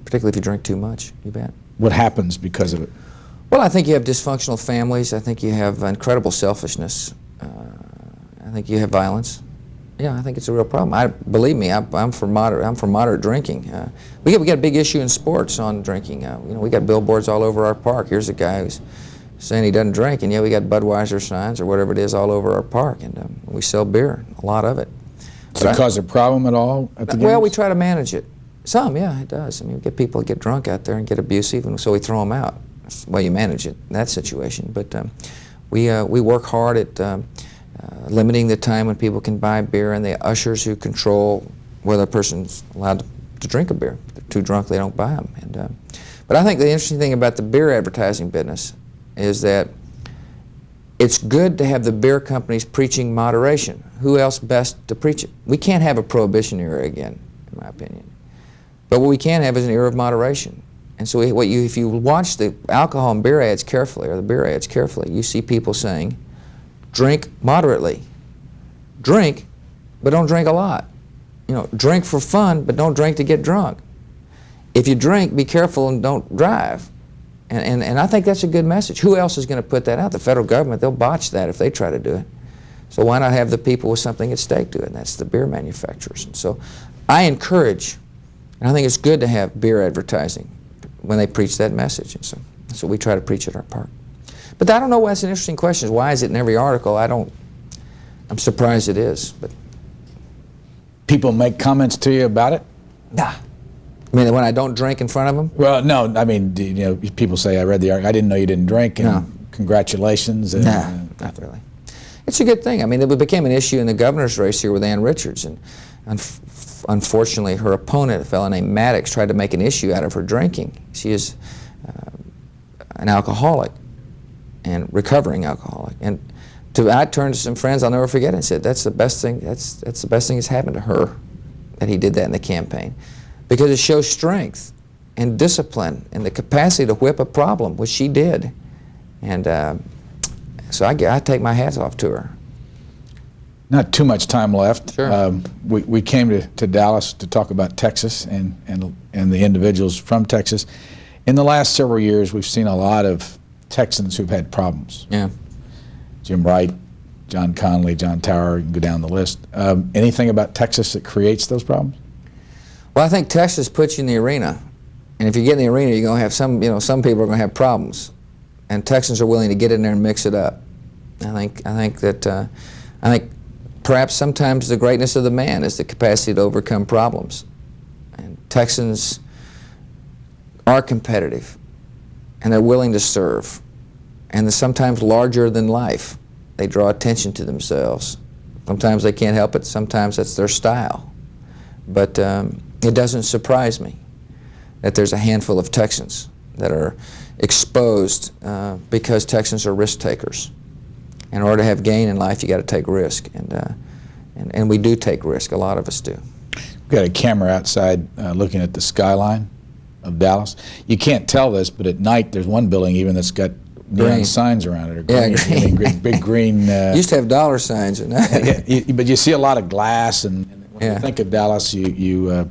particularly if you drink too much, you bet. What happens because of it? Well, I think you have dysfunctional families. I think you have incredible selfishness. I think you have violence. Yeah, I think it's a real problem. Believe me, I'm for moderate drinking. We got a big issue in sports on drinking. You know, we got billboards all over our park. Here's a guy who's saying he doesn't drink, and yeah, we got Budweiser signs or whatever it is all over our park, and we sell beer, a lot of it. Does it cause a problem at all at the games? Well, we try to manage it. Some, yeah, it does. I mean, we get people get drunk out there and get abusive, and so we throw them out. That's the way you manage it in that situation. But we work hard at limiting the time when people can buy beer, and the ushers who control whether a person's allowed to drink a beer. If they're too drunk, they don't buy them. And, but I think the interesting thing about the beer advertising business is that it's good to have the beer companies preaching moderation. Who else best to preach it? We can't have a prohibition era again, in my opinion. But what we can have is an era of moderation. And so if you watch the alcohol and beer ads carefully, or the beer ads carefully, you see people saying, drink moderately. Drink, but don't drink a lot. You know, drink for fun, but don't drink to get drunk. If you drink, be careful and don't drive. And I think that's a good message. Who else is going to put that out? The federal government, they'll botch that if they try to do it. So why not have the people with something at stake do it? And that's the beer manufacturers. And so I encourage, and I think it's good to have beer advertising when they preach that message. And so we try to preach at our park. But I don't know why that's an interesting question. Why is it in every article? I'm surprised it is. But people make comments to you about it? Nah. I mean, when I don't drink in front of them? Well, no. I mean, you know, people say, I read the article, I didn't know you didn't drink, and no. Congratulations. And, nah, not really. It's a good thing. I mean, it became an issue in the governor's race here with Ann Richards, and unfortunately, her opponent, a fellow named Maddox, tried to make an issue out of her drinking. She is an alcoholic and recovering alcoholic. And I turned to some friends, I'll never forget it, and said, that's the best thing, that's the best thing that's happened to her, that he did that in the campaign. Because it shows strength and discipline and the capacity to whip a problem, which she did. And so I take my hats off to her. Not too much time left. Sure. We came to Dallas to talk about Texas and the individuals from Texas. In the last several years, we've seen a lot of Texans who've had problems. Yeah. Jim Wright, John Conley, John Tower, you can go down the list. Anything about Texas that creates those problems? Well, I think Texas puts you in the arena. And if you get in the arena, you're going to have some people are going to have problems. And Texans are willing to get in there and mix it up. I think perhaps sometimes the greatness of the man is the capacity to overcome problems. And Texans are competitive, and they're willing to serve. And they're sometimes larger than life. They draw attention to themselves. Sometimes they can't help it. Sometimes that's their style. But it doesn't surprise me that there's a handful of Texans that are exposed because Texans are risk takers. In order to have gain in life, you got to take risk. And And we do take risk, a lot of us do. We've got a camera outside looking at the skyline of Dallas. You can't tell this, but at night there's one building even that's got neon Green signs around it. Or Yeah, green. I mean, big green. Used to have dollar signs. Or not. But you see a lot of glass, and when Yeah. you think of Dallas, you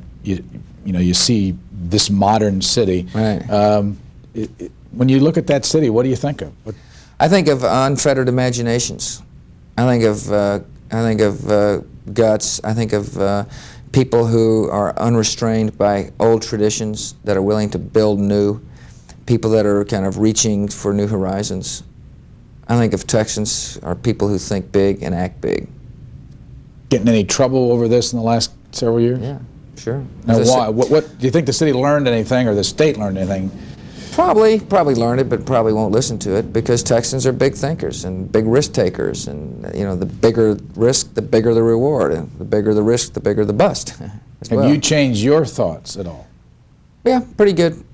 see this modern city. Right. When you look at that city, what do you think of? I think of unfettered imaginations. I think of guts. I think of people who are unrestrained by old traditions, that are willing to build new, people that are kind of reaching for new horizons. I think of Texans are people who think big and act big. Getting any trouble over this in the last several years? Yeah, sure. Now, As I why? said, What do you think the city learned anything, or the state learned anything? Probably learned it, but probably won't listen to it, because Texans are big thinkers and big risk takers, and the bigger risk, the bigger the reward, and the bigger the risk, the bigger the bust. as Have well. you changed your thoughts at all? Yeah, pretty good.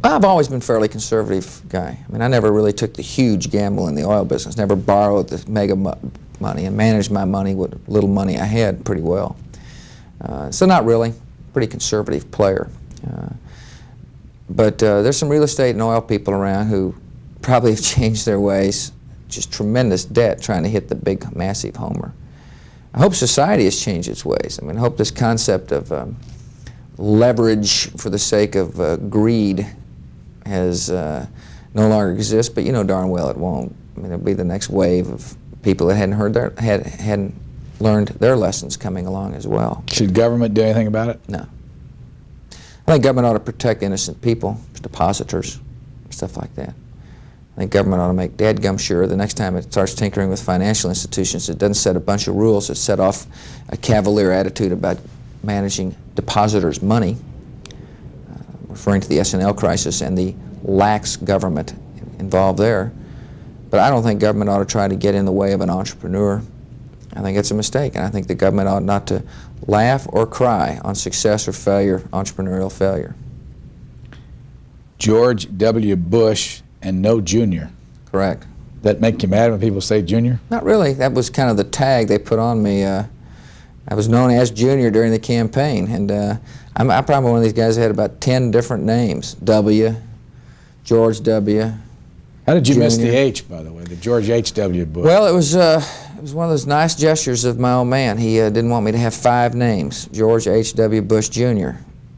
I've always been a fairly conservative guy. I mean, I never really took the huge gamble in the oil business. Never borrowed the mega money, and managed my money with little money I had pretty well. So not really. Pretty conservative player. But there's some real estate and oil people around who probably have changed their ways. Just tremendous debt trying to hit the big, massive homer. I hope society has changed its ways. I mean, I hope this concept of leverage for the sake of greed has no longer exists. But you know darn well it won't. I mean, it'll be the next wave of people that hadn't learned their lessons coming along as well. Should government do anything about it? No. I think government ought to protect innocent people, depositors, stuff like that. I think government ought to make dadgum sure the next time it starts tinkering with financial institutions, it doesn't set a bunch of rules that set off a cavalier attitude about managing depositors' money, referring to the S&L crisis and the lax government involved there. But I don't think government ought to try to get in the way of an entrepreneur. I think it's a mistake, and I think the government ought not to laugh or cry on success or failure, entrepreneurial failure. George W. Bush and no Junior. Correct. That make you mad when people say Junior? Not really. That was kind of the tag they put on me. I was known as Junior during the campaign, and I'm probably one of these guys that had about 10 different names. W, George W. How did you miss the Junior. H, by the way, the George H.W. Bush? Well, it was one of those nice gestures of my old man. He didn't want me to have 5 names, George H.W. Bush Jr.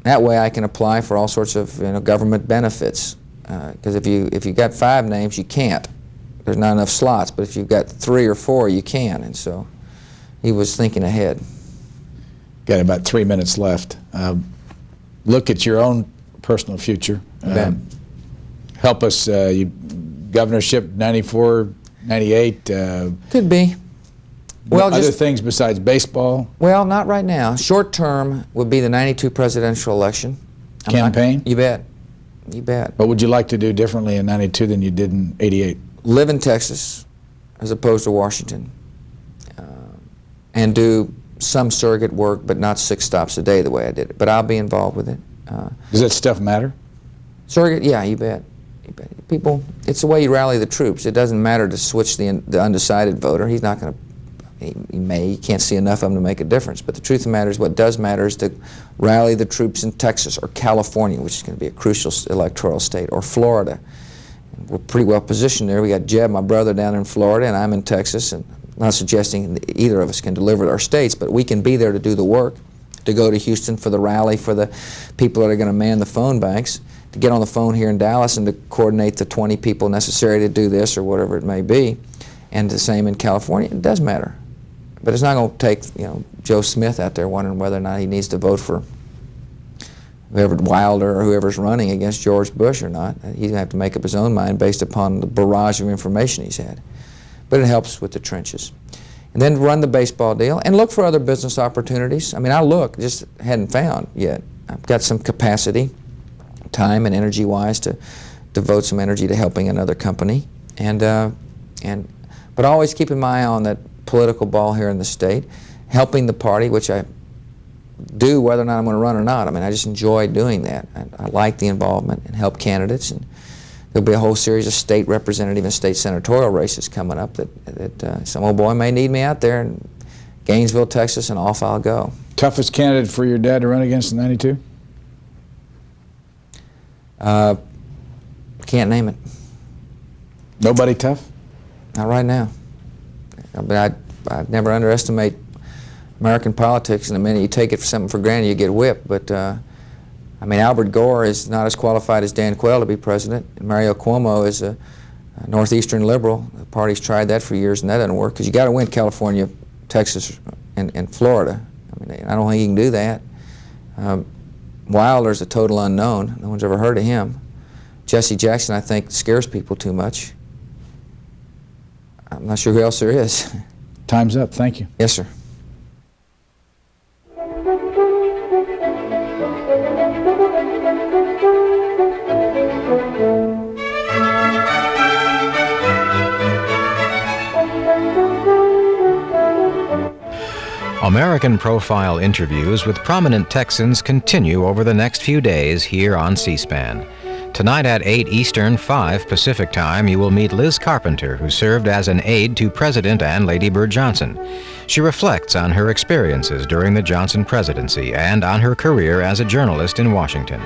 That way I can apply for all sorts of government benefits. Because if you got 5 names, you can't. There's not enough slots. But if you've got 3 or 4, you can. And so he was thinking ahead. Got about 3 minutes left. Look at your own personal future. Help us, governorship 94, 98. Could be. Well, other things besides baseball? Well, not right now. Short term would be the 92 presidential election. Campaign? You bet. You bet. What would you like to do differently in 92 than you did in 88? Live in Texas as opposed to Washington, and do some surrogate work, but not 6 stops a day the way I did it. But I'll be involved with it. Does that stuff matter? Surrogate, yeah, you bet. You bet. People, it's the way you rally the troops. It doesn't matter to switch the undecided voter. He's not going to. You can't see enough of them to make a difference. But the truth of the matter is, what does matter is to rally the troops in Texas or California, which is going to be a crucial electoral state, or Florida. And we're pretty well positioned there. We got Jeb, my brother, down in Florida, and I'm in Texas. And I'm not suggesting that either of us can deliver our states, but we can be there to do the work, to go to Houston for the rally for the people that are going to man the phone banks, to get on the phone here in Dallas and to coordinate the 20 people necessary to do this or whatever it may be. And the same in California. It does matter. But it's not going to take, Joe Smith out there wondering whether or not he needs to vote for whoever, Wilder or whoever's running against George Bush or not. He's going to have to make up his own mind based upon the barrage of information he's had. But it helps with the trenches. And then run the baseball deal and look for other business opportunities. I mean, I look, just hadn't found yet. I've got some capacity, time and energy-wise, to devote some energy to helping another company. But always keeping my eye on that political ball here in the state, helping the party, which I do whether or not I'm going to run or not. I mean, I just enjoy doing that. I like the involvement and help candidates. And there'll be a whole series of state representative and state senatorial races coming up that some old boy may need me out there in Gainesville, Texas, and off I'll go. Toughest candidate for your dad to run against in '92? Can't name it. Nobody tough? Not right now. But I'd never underestimate American politics, and the minute you take it for something for granted, you get whipped. But I mean, Albert Gore is not as qualified as Dan Quayle to be president. And Mario Cuomo is a northeastern liberal. The party's tried that for years, and that doesn't work because you got to win California, Texas, and Florida. I mean, I don't think you can do that. Wilder's a total unknown. No one's ever heard of him. Jesse Jackson, I think, scares people too much. I'm not sure who else there is. Time's up. Thank you. Yes, sir. American Profile interviews with prominent Texans continue over the next few days here on C-SPAN. Tonight at 8 Eastern, 5 Pacific Time, you will meet Liz Carpenter, who served as an aide to President and Lady Bird Johnson. She reflects on her experiences during the Johnson presidency and on her career as a journalist in Washington.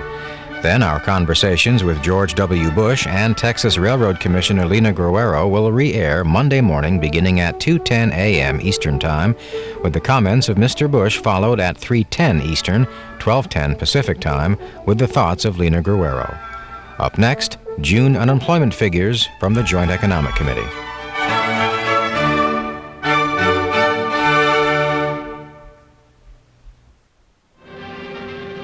Then our conversations with George W. Bush and Texas Railroad Commissioner Lina Guerrero will re-air Monday morning beginning at 2:10 a.m. Eastern Time, with the comments of Mr. Bush followed at 3:10 Eastern, 12:10 Pacific Time, with the thoughts of Lina Guerrero. Up next, June unemployment figures from the Joint Economic Committee.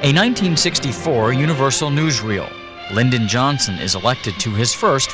A 1964 Universal newsreel. Lyndon Johnson is elected to his first